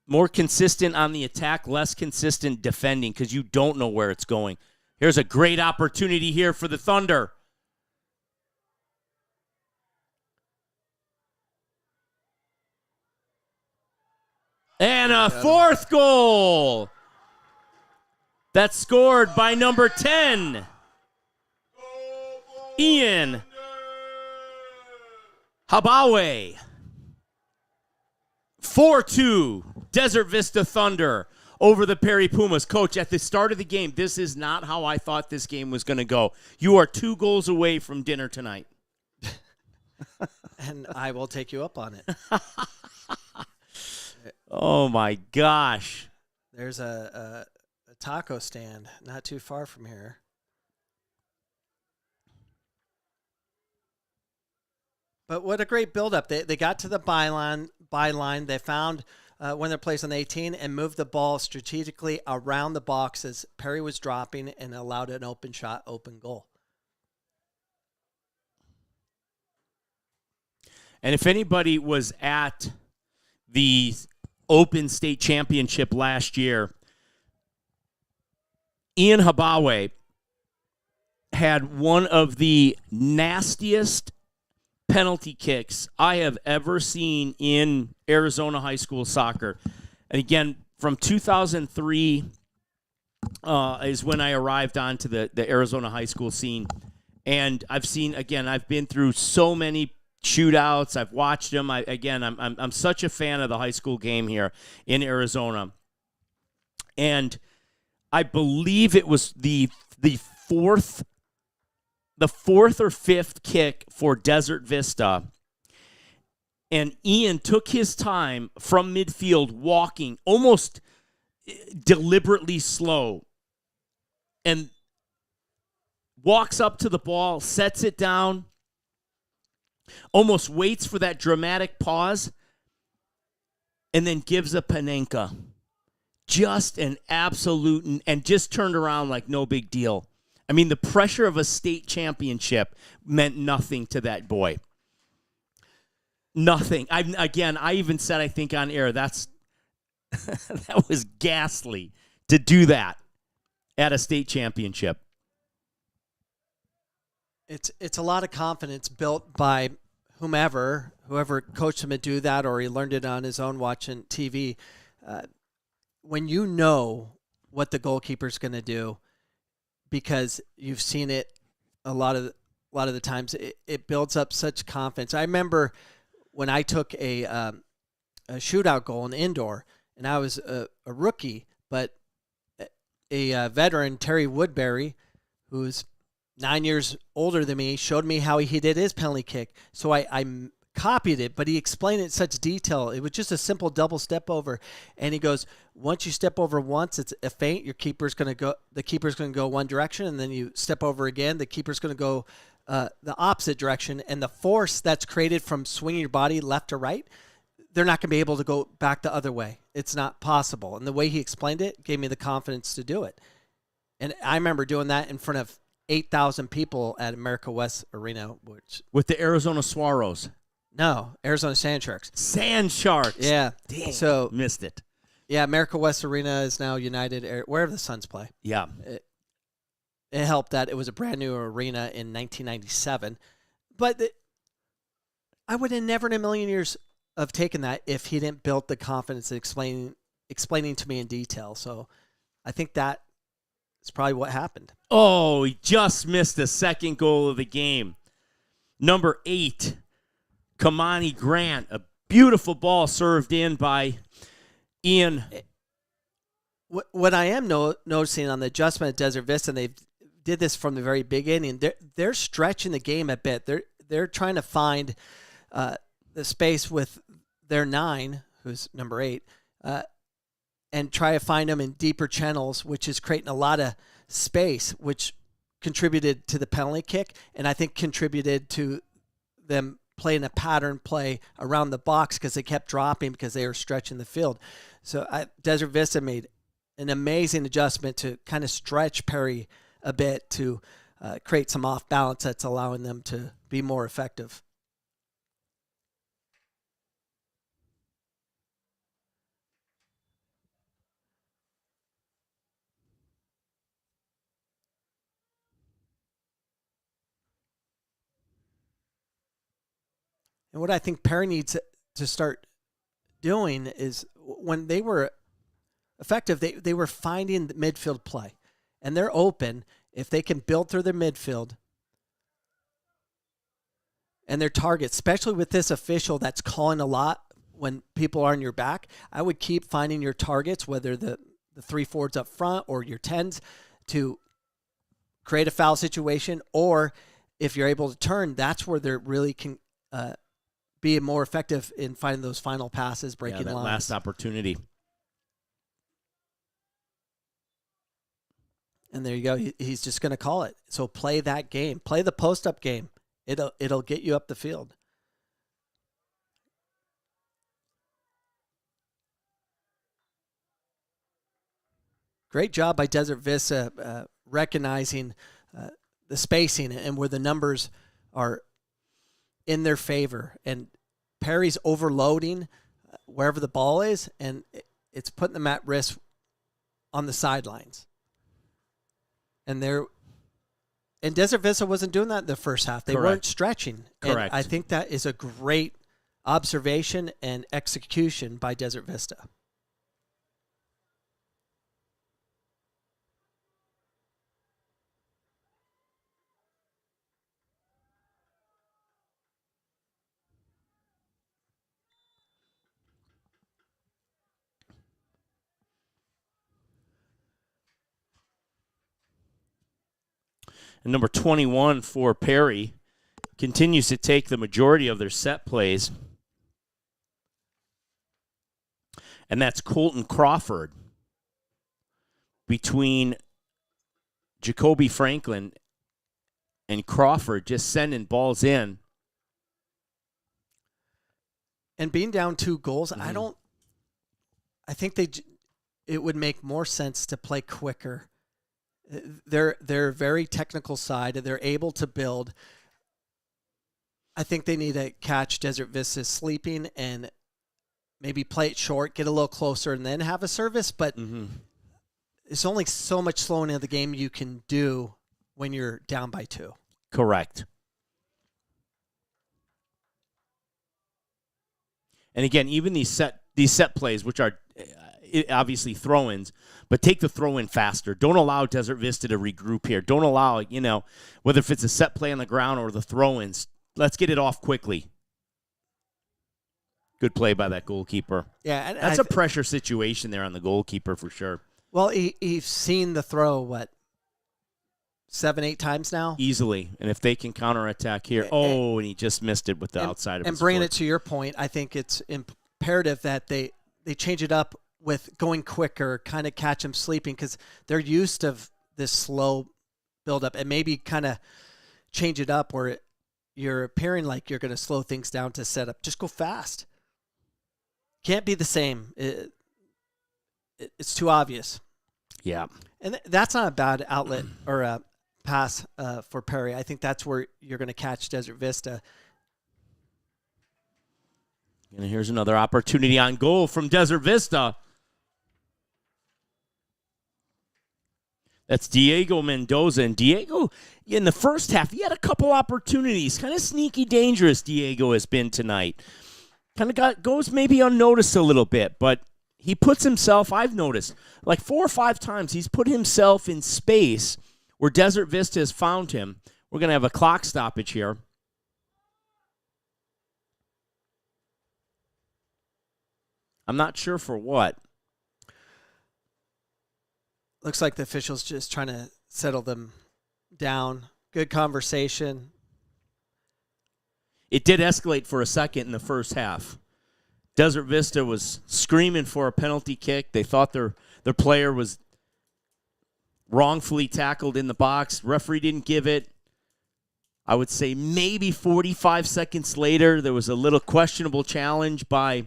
More consistent on the attack, less consistent defending because you don't know where it's going. Here's a great opportunity here for the Thunder. And a fourth goal. That's scored by number 10, Ian Habawe. 4-2, Desert Vista Thunder over the Perry Pumas. Coach, at the start of the game, this is not how I thought this game was going to go. You are 2 goals away from dinner tonight. And I will take you up on it. Oh, my gosh. There's a taco stand not too far from here. But what a great buildup. They got to the byline. They found when they're placed on the 18 and moved the ball strategically around the box as Perry was dropping and allowed an open shot, open goal. And if anybody was at the Open State Championship last year, Ian Habawe had one of the nastiest penalty kicks I have ever seen in Arizona high school soccer. And again, from 2003 is when I arrived onto the Arizona high school scene. And I've been through so many shootouts. I've watched them. I'm such a fan of the high school game here in Arizona. And I believe it was the fourth or fifth kick for Desert Vista. And Ian took his time from midfield, walking almost deliberately slow, and walks up to the ball, sets it down, almost waits for that dramatic pause, and then gives a Panenka. Just an absolute, and just turned around like no big deal. I mean, the pressure of a state championship meant nothing to that boy. Nothing. I even said, I think on air, that was ghastly to do that at a state championship. It's a lot of confidence built by whoever coached him to do that, or he learned it on his own watching TV. When you know what the goalkeeper's going to do, because you've seen it a lot of the times, it builds up such confidence. I remember when I took a shootout goal in the indoor, and I was a rookie, but a veteran, Terry Woodbury, who's 9 years older than me, showed me how he did his penalty kick. So I copied it, but he explained it in such detail. It was just a simple double step over, and he goes, once you step over once, it's a feint. The keeper's going to go one direction, and then you step over again. The keeper's going to go the opposite direction, and the force that's created from swinging your body left to right, they're not going to be able to go back the other way. It's not possible. And the way he explained it gave me the confidence to do it. And I remember doing that in front of 8,000 people at America West Arena, with the Arizona Swarrows. No, Arizona Sand Sharks. Sand Sharks. Yeah. Dang, so missed it. Yeah, America West Arena is now United, wherever the Suns play. Yeah. It helped that it was a brand new arena in 1997. But I would have never in a million years have taken that if he didn't build the confidence in explaining to me in detail. So I think that is probably what happened. Oh, he just missed the second goal of the game. Number 8, Kamani Grant. A beautiful ball served in by Ian. What I am noticing on the adjustment at Desert Vista, and they did this from the very beginning, they're stretching the game a bit. They're trying to find the space with their 9, who's number 8, and try to find them in deeper channels, which is creating a lot of space, which contributed to the penalty kick, and I think contributed to them playing a pattern play around the box because they kept dropping because they were stretching the field. So Desert Vista made an amazing adjustment to kind of stretch Perry a bit to create some off balance that's allowing them to be more effective. And what I think Perry needs to start doing is when they were effective, they were finding the midfield play. And they're open. If they can build through their midfield and their target, especially with this official that's calling a lot when people are on your back, I would keep finding your targets, whether the 3 forwards up front or your 10s, to create a foul situation. Or if you're able to turn, that's where they're really can be more effective in finding those final passes, breaking that lines. Last opportunity. And there you go. He's just going to call it. So play that game. Play the post-up game. It'll get you up the field. Great job by Desert Vista recognizing the spacing and where the numbers are in their favor. And Perry's overloading wherever the ball is, and it's putting them at risk on the sidelines. And Desert Vista wasn't doing that in the first half. They weren't stretching. Correct. And I think that is a great observation and execution by Desert Vista. And number 21 for Perry continues to take the majority of their set plays. And that's Colton Crawford. Between Jacoby Franklin and Crawford, just sending balls in. And being down 2 goals, I think it would make more sense to play quicker. They're very technical side. They're able to build. I think they need to catch Desert Vista sleeping and maybe play it short, get a little closer, and then have a service. But there's only so much slowing of the game you can do when you're down by 2. Correct. And again, even these set plays, which are obviously throw-ins, but take the throw-in faster. Don't allow Desert Vista to regroup here. Don't allow, whether if it's a set play on the ground or the throw-ins, let's get it off quickly. Good play by that goalkeeper. Yeah, and that's a pressure situation there on the goalkeeper for sure. Well, he's seen the throw, 7, 8 times now? Easily. And if they can counterattack here, and he just missed it with the outside of his And bringing foot. it to your point, I think it's imperative that they change it up with going quicker, kind of catch them sleeping, because they're used to this slow buildup, and maybe kind of change it up where you're appearing like you're going to slow things down to set up. Just go fast. Can't be the same. It's too obvious. Yeah. And that's not a bad outlet or a pass for Perry. I think that's where you're going to catch Desert Vista. And here's another opportunity on goal from Desert Vista. That's Diego Mendoza. And Diego, in the first half, he had a couple opportunities. Kind of sneaky dangerous Diego has been tonight. kind of goes maybe unnoticed a little bit, but he puts himself, I've noticed, like 4 or 5 times he's put himself in space where Desert Vista has found him. We're going to have a clock stoppage here. I'm not sure for what. Looks like the officials just trying to settle them down. Good conversation. It did escalate for a second in the first half. Desert Vista was screaming for a penalty kick. They thought their player was wrongfully tackled in the box. Referee didn't give it. I would say maybe 45 seconds later, there was a little questionable challenge by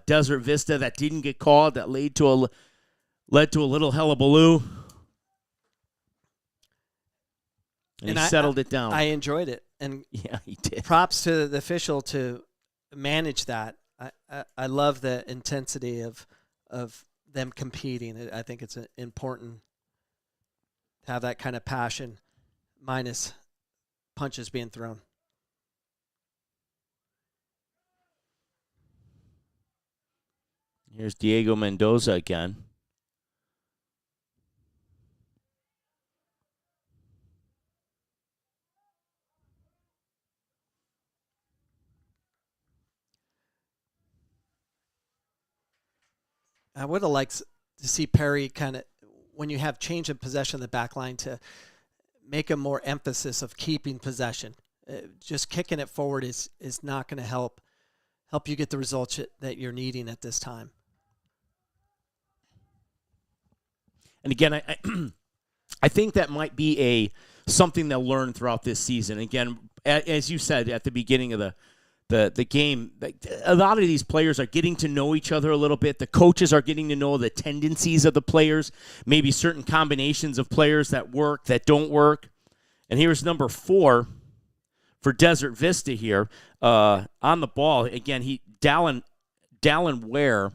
Desert Vista that didn't get called. That led to a little hullabaloo. And he settled it down. I enjoyed it. And yeah, he did. Props to the official to manage that. I love the intensity of them competing. I think it's important to have that kind of passion minus punches being thrown. Here's Diego Mendoza again. I would have liked to see Perry kind of, when you have change of possession in the back line, to make a more emphasis of keeping possession. Just kicking it forward is not going to help you get the results that you're needing at this time. And again, I think that might be something they'll learn throughout this season. Again, as you said at the beginning of the game, a lot of these players are getting to know each other a little bit. The coaches are getting to know the tendencies of the players, maybe certain combinations of players that work, that don't work. And here's number 4 for Desert Vista here on the ball. Again, Dallin Ware,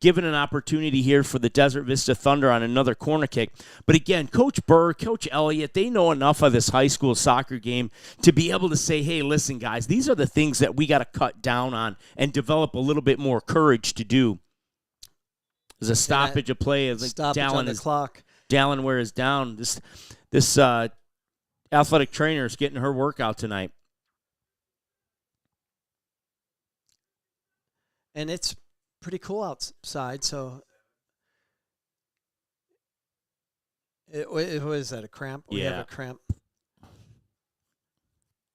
given an opportunity here for the Desert Vista Thunder on another corner kick. But again, Coach Burr, Coach Elliott, they know enough of this high school soccer game to be able to say, hey, listen, guys, these are the things that we got to cut down on and develop a little bit more courage to do. There's a stoppage of play. Stoppage on the clock. Dallin Ware is down. This athletic trainer is getting her workout tonight. And it's pretty cool outside, so it was that a cramp? We have a cramp.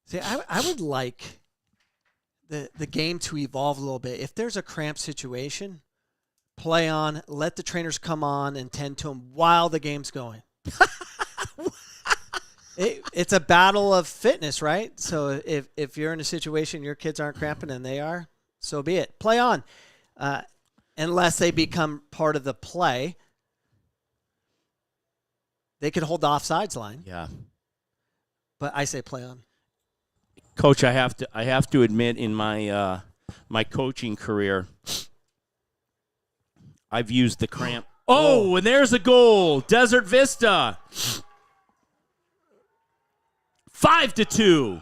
See, I would like the game to evolve a little bit. If there's a cramp situation, play on, let the trainers come on and tend to them while the game's going. It's a battle of fitness, right? So if you're in a situation your kids aren't cramping and they are, so be it. Play on. Unless they become part of the play, they could hold the offsides line. Yeah, but I say play on. Coach, I have to admit, in my my coaching career, I've used the cramp. Oh, and there's a goal, Desert Vista, 5-2,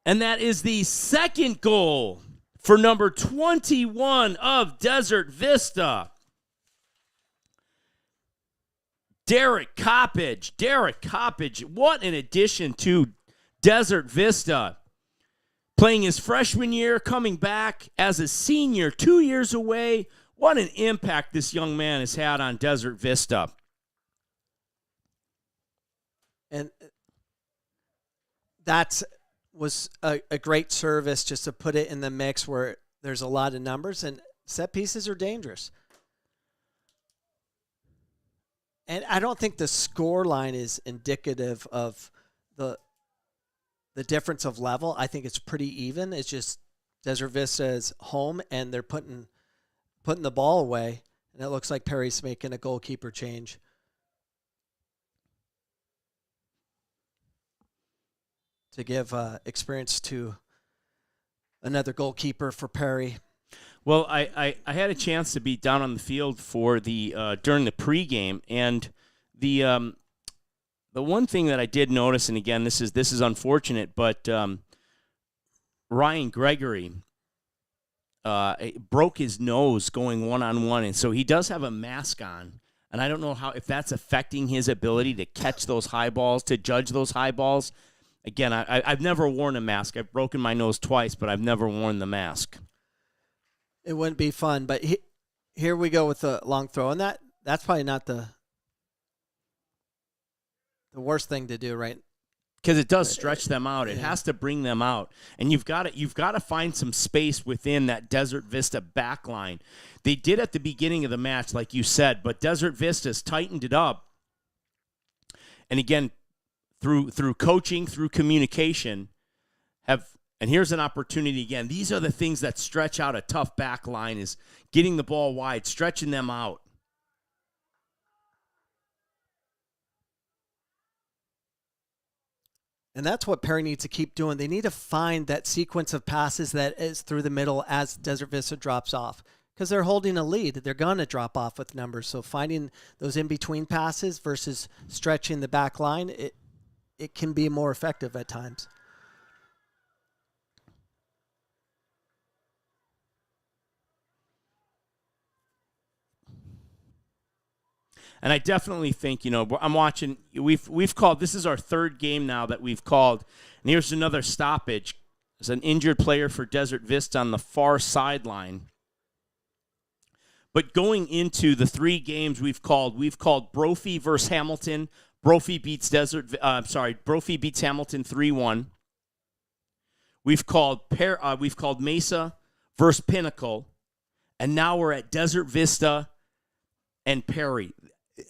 and that is the second goal for number 21 of Desert Vista, Derek Coppage. What an addition to Desert Vista. Playing his freshman year, coming back as a senior 2 years away. What an impact this young man has had on Desert Vista. And that was a great service, just to put it in the mix where there's a lot of numbers, and set pieces are dangerous. And I don't think the score line is indicative of the difference of level. I think it's pretty even. It's just Desert Vista is home, and they're putting the ball away, and it looks like Perry's making a goalkeeper change. To give experience to another goalkeeper for Perry. Well, I had a chance to be down on the field for the during the pregame, and the the one thing that I did notice, and again, this is unfortunate, but Ryan Gregory broke his nose going one-on-one, and so he does have a mask on. And I don't know if that's affecting his ability to catch those high balls, to judge those high balls. Again, I've never worn a mask. I've broken my nose twice, but I've never worn the mask. It wouldn't be fun, but here we go with the long throw, and that's probably not the worst thing to do, right? Because it does stretch them out. It has to bring them out, and you've got to find some space within that Desert Vista back line. They did at the beginning of the match, like you said, but Desert Vista's tightened it up. And again, through coaching, through communication, and here's an opportunity again. These are the things that stretch out a tough back line, is getting the ball wide, stretching them out. And that's what Perry needs to keep doing. They need to find that sequence of passes that is through the middle as Desert Vista drops off, because they're holding a lead. They're going to drop off with numbers. So finding those in-between passes versus stretching the back line, it can be more effective at times. And I definitely think, I'm watching. We've called. This is our third game now that we've called. And here's another stoppage. There's an injured player for Desert Vista on the far sideline. But going into the 3 games we've called Brophy versus Hamilton. Brophy beats Brophy beats Hamilton 3-1. We've called Mesa versus Pinnacle, and now we're at Desert Vista and Perry.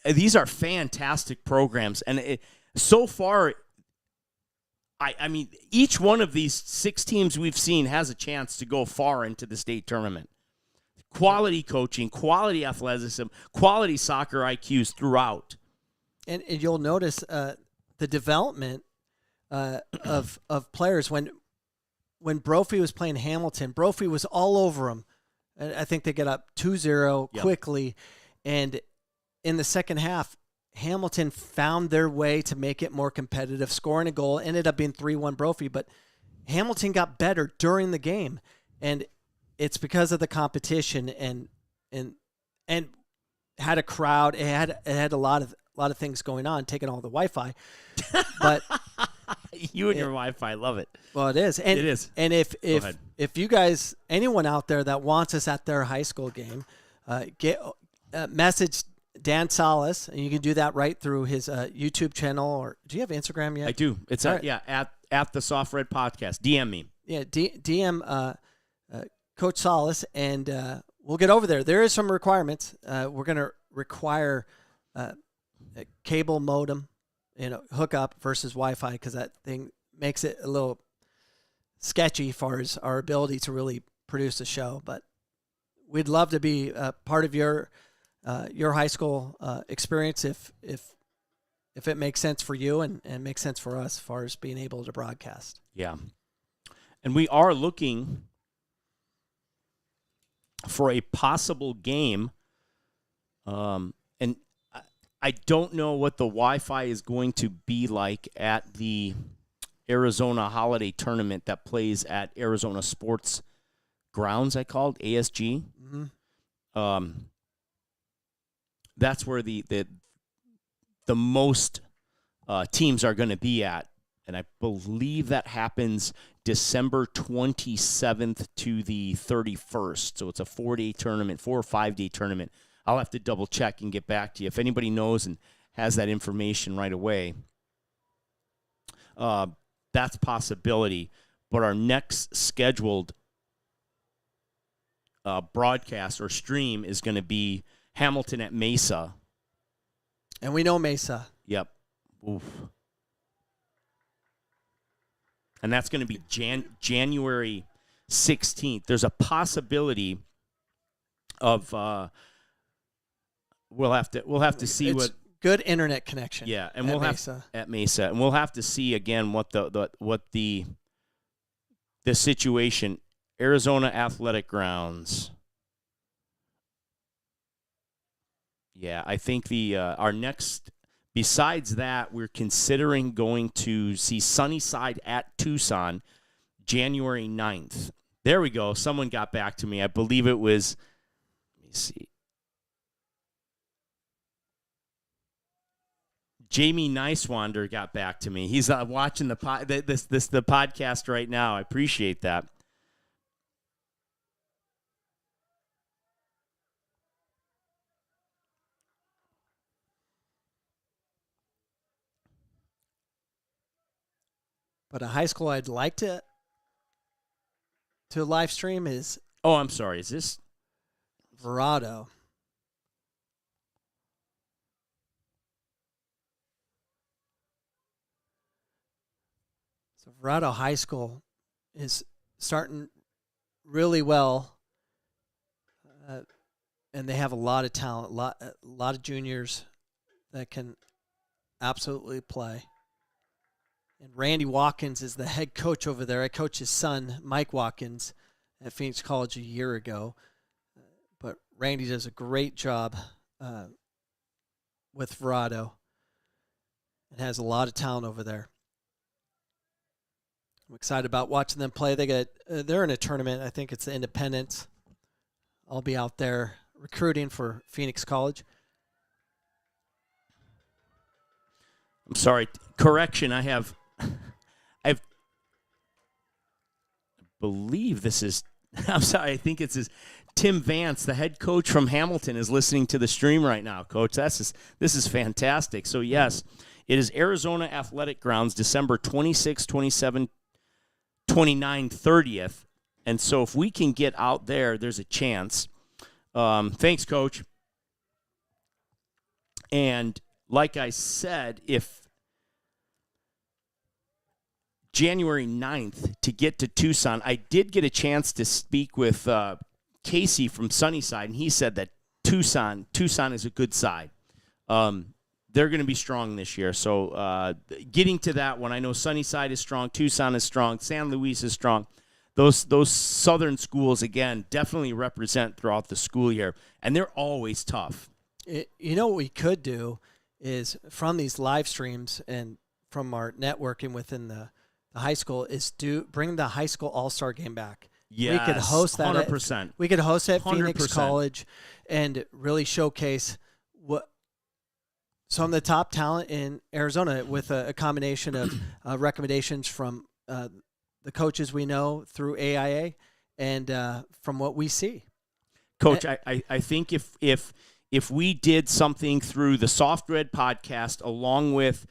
These are fantastic programs, and so far, I mean, each one of these 6 teams we've seen has a chance to go far into the state tournament. Quality coaching, quality athleticism, quality soccer IQs throughout. And you'll notice the development of players. When Brophy was playing Hamilton, Brophy was all over them. I think they get up 2-0 quickly, and in the second half, Hamilton found their way to make it more competitive, scoring a goal. Ended up being 3-1 Brophy, but Hamilton got better during the game, and it's because of the competition and had a crowd. It had a lot of things going on, taking all the Wi-Fi, but you and your Wi-Fi, love it. Well, it is, and it is. And if you guys, anyone out there that wants us at their high school game, message Dan Salas, and you can do that right through his YouTube channel. Or do you have Instagram yet? I do. It's at the Soft Red Podcast. DM me. Yeah, DM Coach Salas, and we'll get over there. There is some requirements. We're going to require a cable modem, hookup versus Wi-Fi, because that thing makes it a little sketchy as far as our ability to really produce a show. But we'd love to be part of your high school experience if it makes sense for you and makes sense for us as far as being able to broadcast. Yeah. And we are looking for a possible game. And I don't know what the Wi-Fi is going to be like at the Arizona Holiday Tournament that plays at Arizona Sports Grounds, I called ASG. Mm-hmm. That's where the most teams are going to be at, and I believe that happens December 27th to the 31st. So it's a 4 or 5 day tournament. I'll have to double check and get back to you. If anybody knows and has that information right away, that's a possibility. But our next scheduled broadcast or stream is going to be Hamilton at Mesa. And we know Mesa. Yep. Oof. And that's going to be January 16th. There's a possibility of we'll have to see what good internet connection. Yeah, and we'll have at Mesa, and we'll have to see again what the situation. Arizona Athletic Grounds. Yeah, I think our next, Besides that, we're considering going to see Sunnyside at Tucson January 9th. There we go. Someone got back to me. I believe it was, let me see. Jamie Nicewander got back to me. He's watching the podcast right now. I appreciate that. But a high school I'd like to live stream is Oh, I'm sorry. Is this Verado. So Verado High School is starting really well, and they have a lot of talent, a lot of juniors that can absolutely play. And Randy Watkins is the head coach over there. I coached his son, Mike Watkins, at Phoenix College a year ago. But Randy does a great job with Verado and has a lot of talent over there. I'm excited about watching them play. They're in a tournament. I think it's the Independence. I'll be out there recruiting for Phoenix College. I'm sorry. Correction. I believe this is, I'm sorry, I think it's Tim Vance, the head coach from Hamilton, is listening to the stream right now, Coach. This is fantastic. So, yes, it is Arizona Athletic Grounds, December 26, 27, 29, 30th. And so if we can get out there, there's a chance. Thanks, Coach. And like I said, if January 9th to get to Tucson, I did get a chance to speak with Casey from Sunnyside, and he said that Tucson is a good side. They're going to be strong this year. So getting to that one, I know Sunnyside is strong, Tucson is strong, San Luis is strong. Those southern schools, again, definitely represent throughout the school year, and they're always tough. You know what we could do is from these live streams and from our networking within the high school is bring the high school all-star game back. Yes, we could host that 100%. We could host at Phoenix 100%. College and really showcase what some of the top talent in Arizona with a combination of recommendations from the coaches we know through AIA and from what we see. Coach, I think if we did something through the Soft Red podcast along with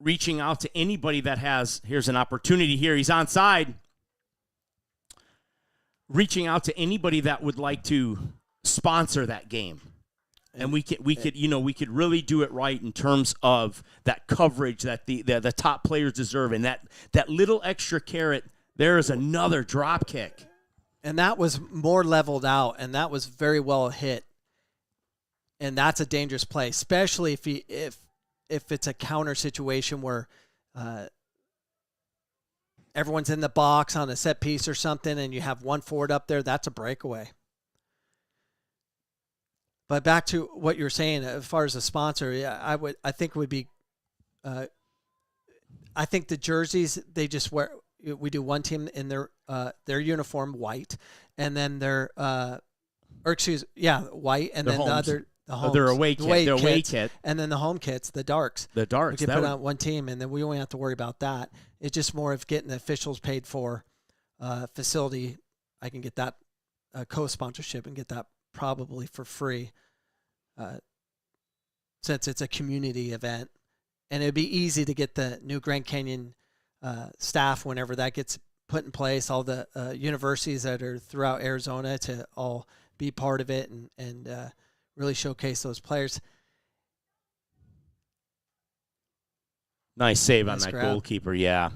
reaching out to anybody that here's an opportunity here, he's onside, reaching out to anybody that would like to sponsor that game. And we could really do it right in terms of that coverage that the top players deserve, and that little extra carrot. There is another drop kick, and that was more leveled out, and that was very well hit. And that's a dangerous play, especially if it's a counter situation where everyone's in the box on a set piece or something, and you have one forward up there. That's a breakaway. But back to what you're saying, as far as a sponsor, yeah, I think it would be. I think the jerseys they just wear. We do one team in their uniform white, and then their white, and then the homes, their away kit, and then the home kits, the darks. The darks. We can put on one team, and then we won't have to worry about that. It's just more of getting the officials paid for facility. I can get that co-sponsorship and get that probably for free since it's a community event. And it'd be easy to get the new Grand Canyon staff whenever that gets put in place, all the universities that are throughout Arizona to all be part of it and really showcase those players. Nice save on Nice that grab. goalkeeper, yeah.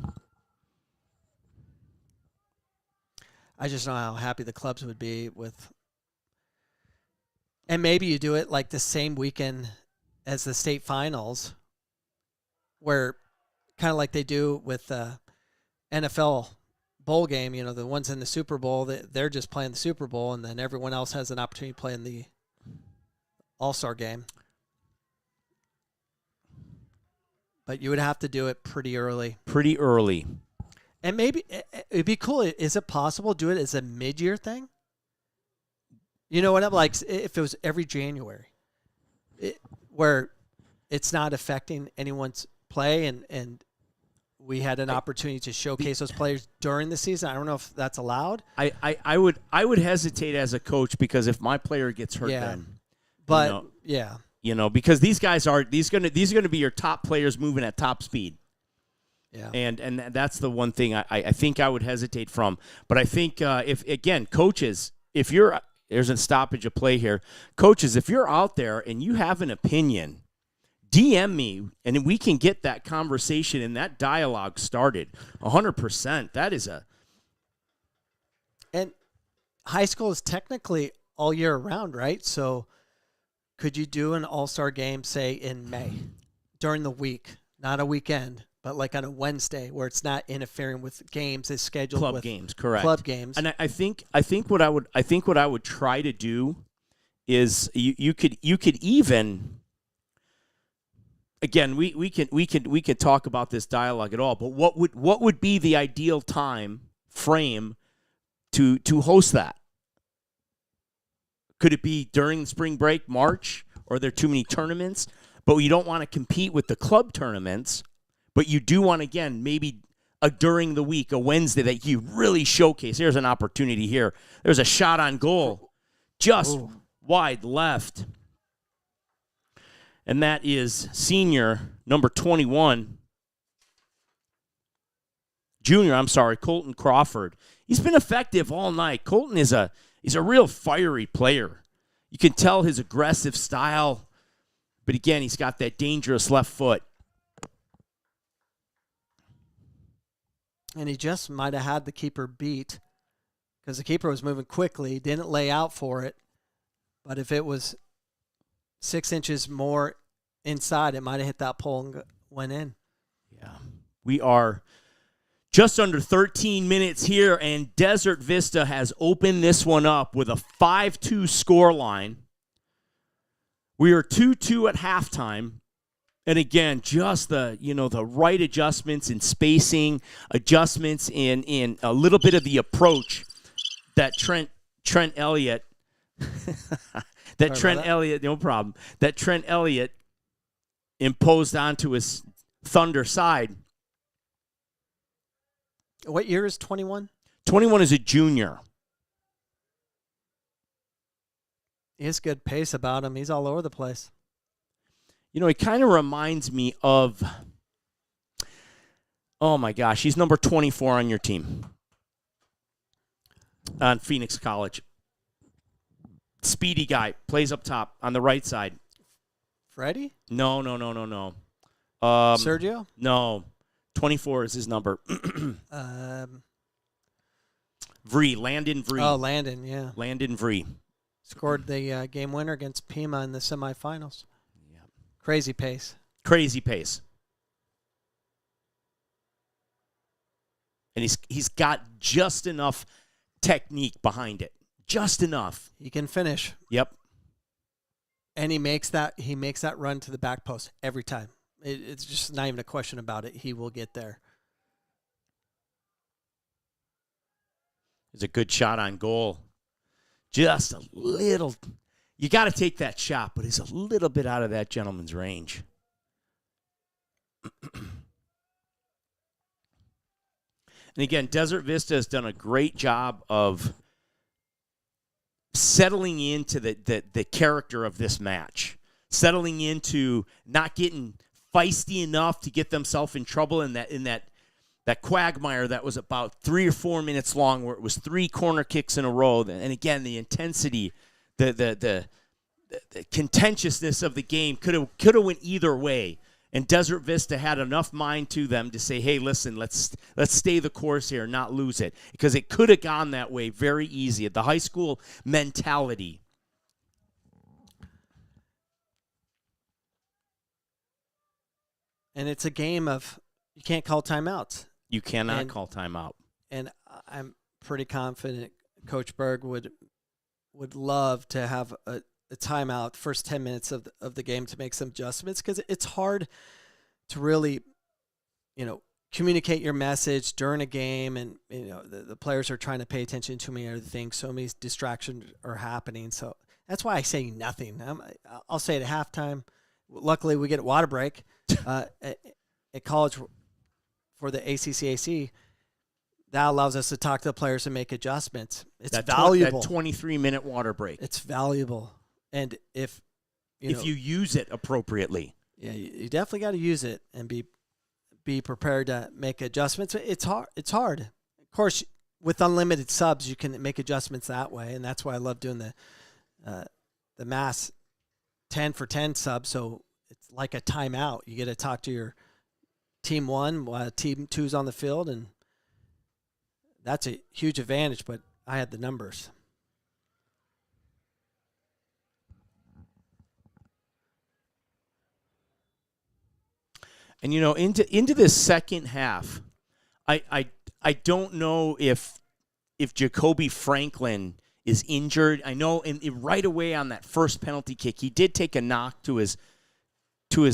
I just know how happy the clubs would be with. And maybe you do it like the same weekend as the state finals, where kind of like they do with the NFL bowl game, the ones in the Super Bowl, they're just playing the Super Bowl, and then everyone else has an opportunity to play in the All-Star game. but you would have to do it pretty early. Pretty early. And maybe it'd be cool. Is it possible to do it as a mid-year thing? You know what I'm like? If it was every January, where it's not affecting anyone's play, and we had an opportunity to showcase those players during the season. I don't know if that's allowed. I would hesitate as a coach, because if my player gets hurt, then but because these guys are these going to be your top players moving at top speed. Yeah. And that's the one thing I think I would hesitate from. But I think if again, coaches, if there's a stoppage of play here, coaches, if you're out there and you have an opinion, DM me, and we can get that conversation and that dialogue started. 100%. That is and high school is technically all year round, right? So could you do an all-star game, say, in May during the week, not a weekend, but like on a Wednesday where it's not interfering with games as scheduled club with games, correct? Club games. And I think what I would try to do is you could even. Again, we can talk about this dialogue at all, but what would be the ideal time frame to host that? Could it be during spring break, March, or are there too many tournaments? But you don't want to compete with the club tournaments, but you do want, again, maybe during the week, a Wednesday that you really showcase. Here's an opportunity here. There's a shot on goal, just wide left. And that is senior, number 21. Colton Crawford. He's been effective all night. Colton is a real fiery player. You can tell his aggressive style, but again, he's got that dangerous left foot. And he just might have had the keeper beat because the keeper was moving quickly, didn't lay out for it. But if it was 6 inches more inside, it might have hit that pole and went in. Yeah. We are just under 13 minutes here, and Desert Vista has opened this one up with a 5-2 score line. We are 2-2 at halftime. And again, just the right adjustments in spacing, adjustments in a little bit of the approach that Trent Elliott no problem. That Trent Elliott imposed onto his Thunder side. What year is 21? 21 is a junior. He has good pace about him. He's all over the place. He kind of reminds me of, oh my gosh, he's number 24 on your team on Phoenix College. Speedy guy, plays up top on the right side. Freddie? No. Sergio? No. 24 is his number. Landon Vree. Oh, Landon, yeah. Landon Vree. Scored the game winner against Pima in the semifinals. Yeah. Crazy pace. And he's got just enough technique behind it. Just enough. He can finish. Yep. And he makes that run to the back post every time. It's just not even a question about it. He will get there. It's a good shot on goal. Just a little. You got to take that shot, but he's a little bit out of that gentleman's range. And again, Desert Vista has done a great job of settling into the character of this match, settling into not getting feisty enough to get themselves in trouble in that quagmire that was about 3 or 4 minutes long, where it was 3 corner kicks in a row. And again, the intensity, the contentiousness of the game could have went either way. And Desert Vista had enough mind to them to say, hey, listen, let's stay the course here, not lose it. Because it could have gone that way very easy. The high school mentality. And it's a game of you can't call timeouts. You cannot call timeout. And I'm pretty confident Coach Berg would love to have a timeout first 10 minutes of the game to make some adjustments, because it's hard to really, communicate your message during a game, and the players are trying to pay attention to many other things. So many distractions are happening. So that's why I say nothing. I'll say it at halftime. Luckily, we get a water break at college for the ACCAC. That allows us to talk to the players and make adjustments. It's valuable. That 23-minute water break. It's valuable, and if you use it appropriately, yeah, you definitely got to use it and be prepared to make adjustments. It's hard. Of course, with unlimited subs, you can make adjustments that way, and that's why I love doing the mass 10 for 10 sub. So it's like a timeout. You get to talk to your team one while team two's on the field, and that's a huge advantage. But I had the numbers. And into this second half, I don't know if Jacoby Franklin is injured. I know right away on that first penalty kick, he did take a knock to his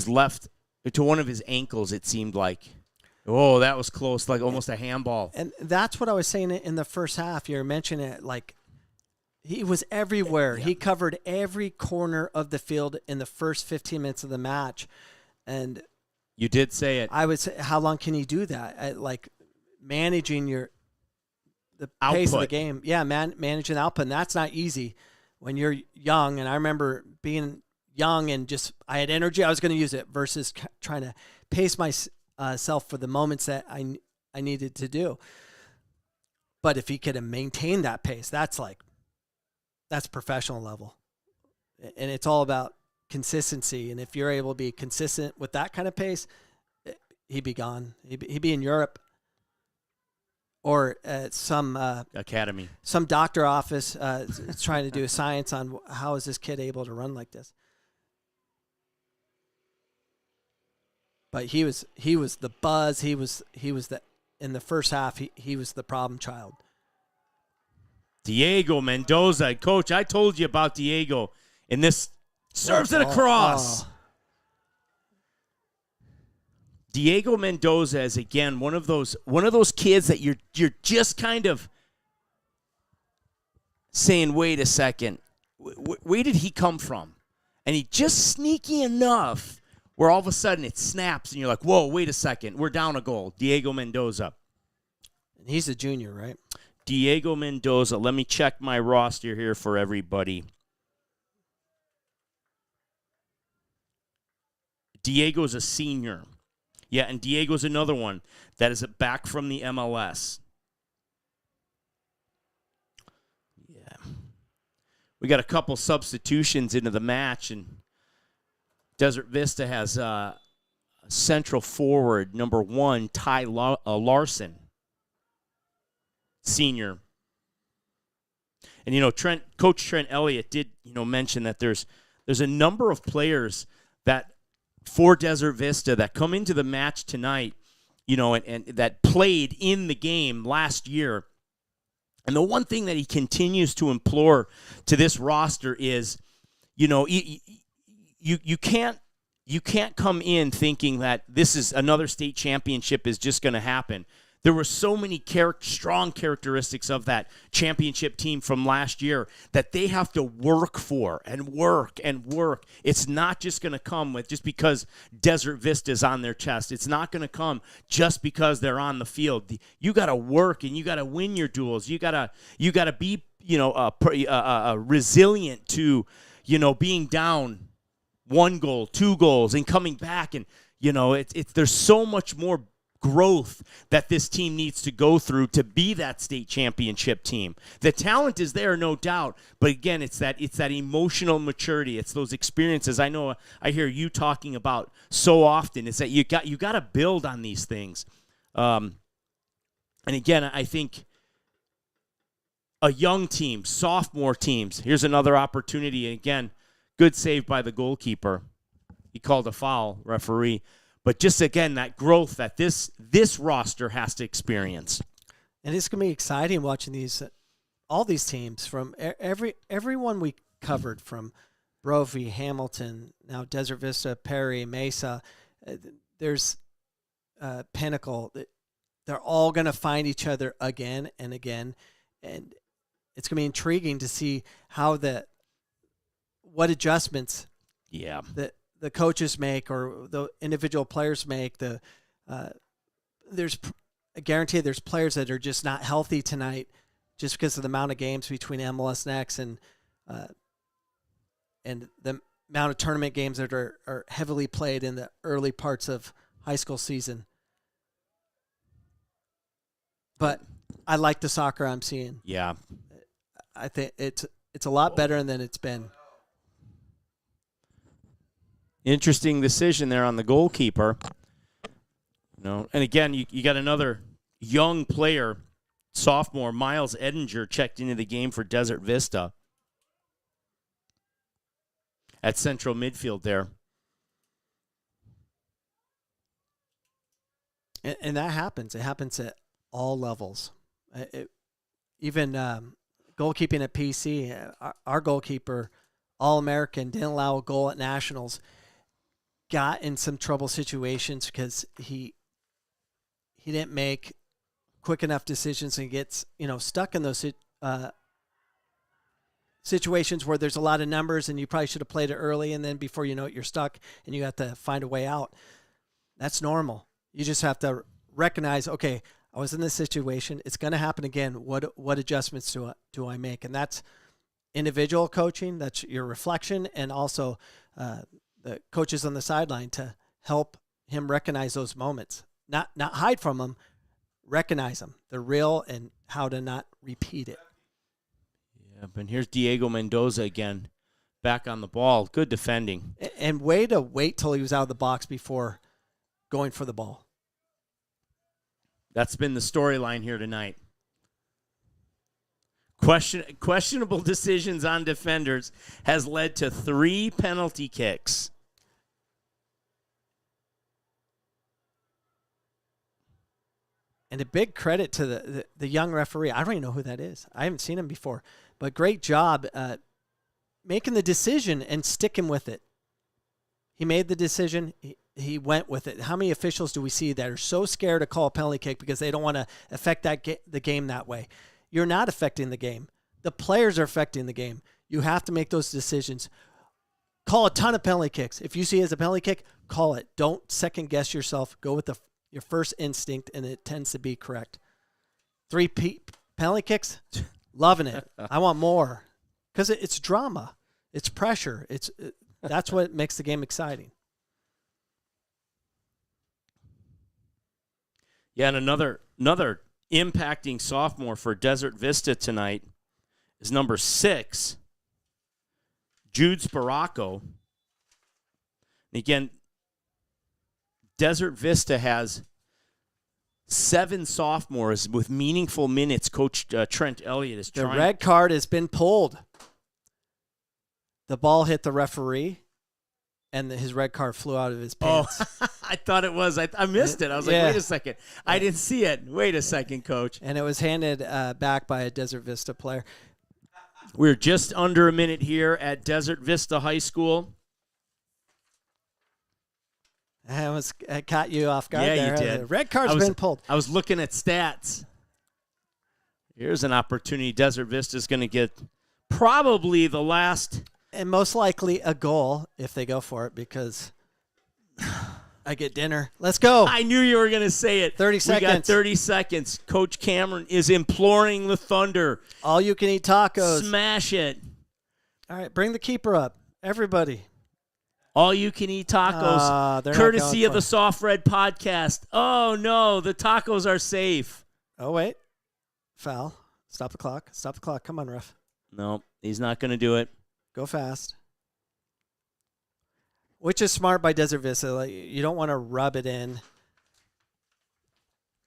left, to one of his ankles. It seemed like, oh, that was close, like almost a handball. And that's what I was saying in the first half. You're mentioning it, like he was everywhere. Yeah. He covered every corner of the field in the first 15 minutes of the match, and you did say it. I would say, how long can you do that? Like managing the output. Pace of the game. Yeah, managing output. And that's not easy when you're young. And I remember being young and I had energy. I was going to use it versus trying to pace myself for the moments that I needed to do. But if he could have maintained that pace, that's professional level. And it's all about consistency, and if you're able to be consistent with that kind of pace, he'd be gone. He'd be in Europe or at some academy, some doctor office trying to do a science on how is this kid able to run like this. But he was the buzz. He was the in the first half. He was the problem child. Diego Mendoza, coach. I told you about Diego in this. Serves it across. Oh. Diego Mendoza is again one of those kids that you're just kind of saying, wait a second, where did he come from? And he just sneaky enough where all of a sudden it snaps and you're like, whoa, wait a second, we're down a goal. Diego Mendoza. And he's a junior, right? Diego Mendoza. Let me check my roster here for everybody. Diego's a senior. Yeah, and Diego's another one that is back from the MLS. Yeah. We got a couple substitutions into the match, and Desert Vista has central forward, number 1, Ty Larson, senior. And, Coach Trent Elliott did, mention that there's a number of players that for Desert Vista that come into the match tonight, and that played in the game last year. And the one thing that he continues to implore to this roster is, you can't come in thinking that this is another state championship is just going to happen. There were so many strong characteristics of that championship team from last year that they have to work for and work and work. It's not just going to come with just because Desert Vista is on their chest. It's not going to come just because they're on the field. You got to work and you got to win your duels. You got to be resilient to being down 1 goal, 2 goals, and coming back. And there's so much more growth that this team needs to go through to be that state championship team. The talent is there, no doubt, but again, it's that emotional maturity. It's those experiences. I know I hear you talking about so often. It's that you got to build on these things. And again, I think a young team, sophomore teams. Here's another opportunity. And again, good save by the goalkeeper. He called a foul, referee. But just, again, that growth that this roster has to experience. And it's going to be exciting watching all these teams from everyone we covered, from Brophy, Hamilton, now Desert Vista, Perry, Mesa. there's pinnacle. They're all going to find each other again and again, and it's going to be intriguing to see what adjustments the coaches make or the individual players make. I guarantee there's players that are just not healthy tonight just because of the amount of games between MLS Next and the amount of tournament games that are heavily played in the early parts of high school season. But I like the soccer I'm seeing. Yeah. I think it's a lot better than it's been. Interesting decision there on the goalkeeper. And again, you got another young player, sophomore, Miles Edinger, checked into the game for Desert Vista at central midfield there. And that happens. It happens at all levels. Even goalkeeping at PC, our goalkeeper, All-American, didn't allow a goal at Nationals, got in some trouble situations because he didn't make quick enough decisions and gets stuck in those situations where there's a lot of numbers and you probably should have played it early, and then before you know it, you're stuck and you have to find a way out. That's normal. You just have to recognize, okay, I was in this situation. It's going to happen again. What adjustments do I make? And that's individual coaching. That's your reflection, and also the coaches on the sideline to help him recognize those moments. Not hide from them, recognize them. They're real, and how to not repeat it. Yeah, but here's Diego Mendoza again, back on the ball. Good defending. And way to wait till he was out of the box before going for the ball. That's been the storyline here tonight. Questionable decisions on defenders has led to 3 penalty kicks. And a big credit to the young referee. I don't even know who that is. I haven't seen him before. But great job making the decision and sticking with it. He made the decision. He went with it. How many officials do we see that are so scared to call a penalty kick because they don't want to affect the game that way? You're not affecting the game. The players are affecting the game. You have to make those decisions. Call a ton of penalty kicks. If you see it as a penalty kick, call it. Don't second guess yourself. Go with your first instinct, and it tends to be correct. 3 penalty kicks, loving it. I want more because it's drama. It's pressure. That's what makes the game exciting. Yeah, and another impacting sophomore for Desert Vista tonight is number 6, Jude Sparacco. Again, Desert Vista has 7 sophomores with meaningful minutes. Coach Trent Elliott is trying. The red card has been pulled. The ball hit the referee, and his red card flew out of his pants. Oh, I thought it was. I missed it. I was like, wait a second. I didn't see it. Wait a second, Coach. And it was handed back by a Desert Vista player. We're just under a minute here at Desert Vista High School. I caught you off guard there. Yeah, you did. The red card's been pulled. I was looking at stats. Here's an opportunity. Desert Vista's going to get probably the last. And most likely a goal if they go for it, because I get dinner. Let's go. I knew you were going to say it. 30 seconds. We got 30 seconds. Coach Cameron is imploring the Thunder. All you can eat tacos. Smash it. All right, bring the keeper up. Everybody. All you can eat tacos. Courtesy of the Soft Red podcast. Oh, no, the tacos are safe. Oh, wait. Foul. Stop the clock. Stop the clock. Come on, ref. No, he's not going to do it. Go fast. Which is smart by Desert Vista. Like, you don't want to rub it in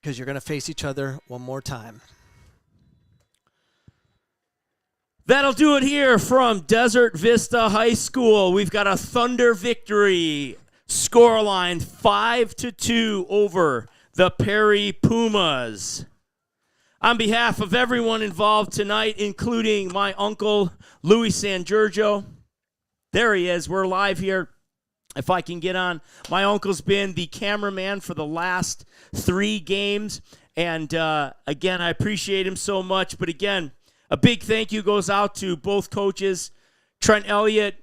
because you're going to face each other one more time. That'll do it here from Desert Vista High School. We've got a Thunder victory. Scoreline 5-2 over the Perry Pumas. On behalf of everyone involved tonight, including my uncle, Louis San Giorgio, there he is. We're live here if I can get on. My uncle's been the cameraman for the last 3 games. And, again, I appreciate him so much. But, again, a big thank you goes out to both coaches, Trent Elliott,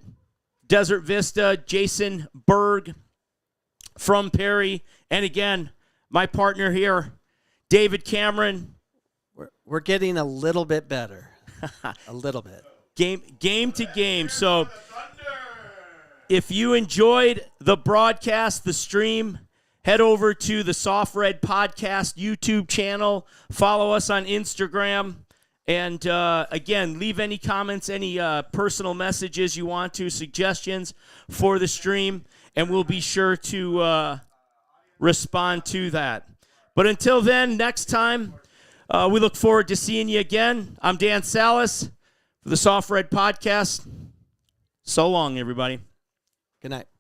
Desert Vista, Jason Berg from Perry. And, again, my partner here, David Cameron. We're getting a little bit better. A little bit. Game to game. So if you enjoyed the broadcast, the stream, head over to the Soft Red Podcast YouTube channel. Follow us on Instagram. And, again, leave any comments, any personal messages you want to, suggestions for the stream, and we'll be sure to respond to that. But until then, next time, we look forward to seeing you again. I'm Dan Salas for the Soft Red Podcast. So long, everybody. Good night.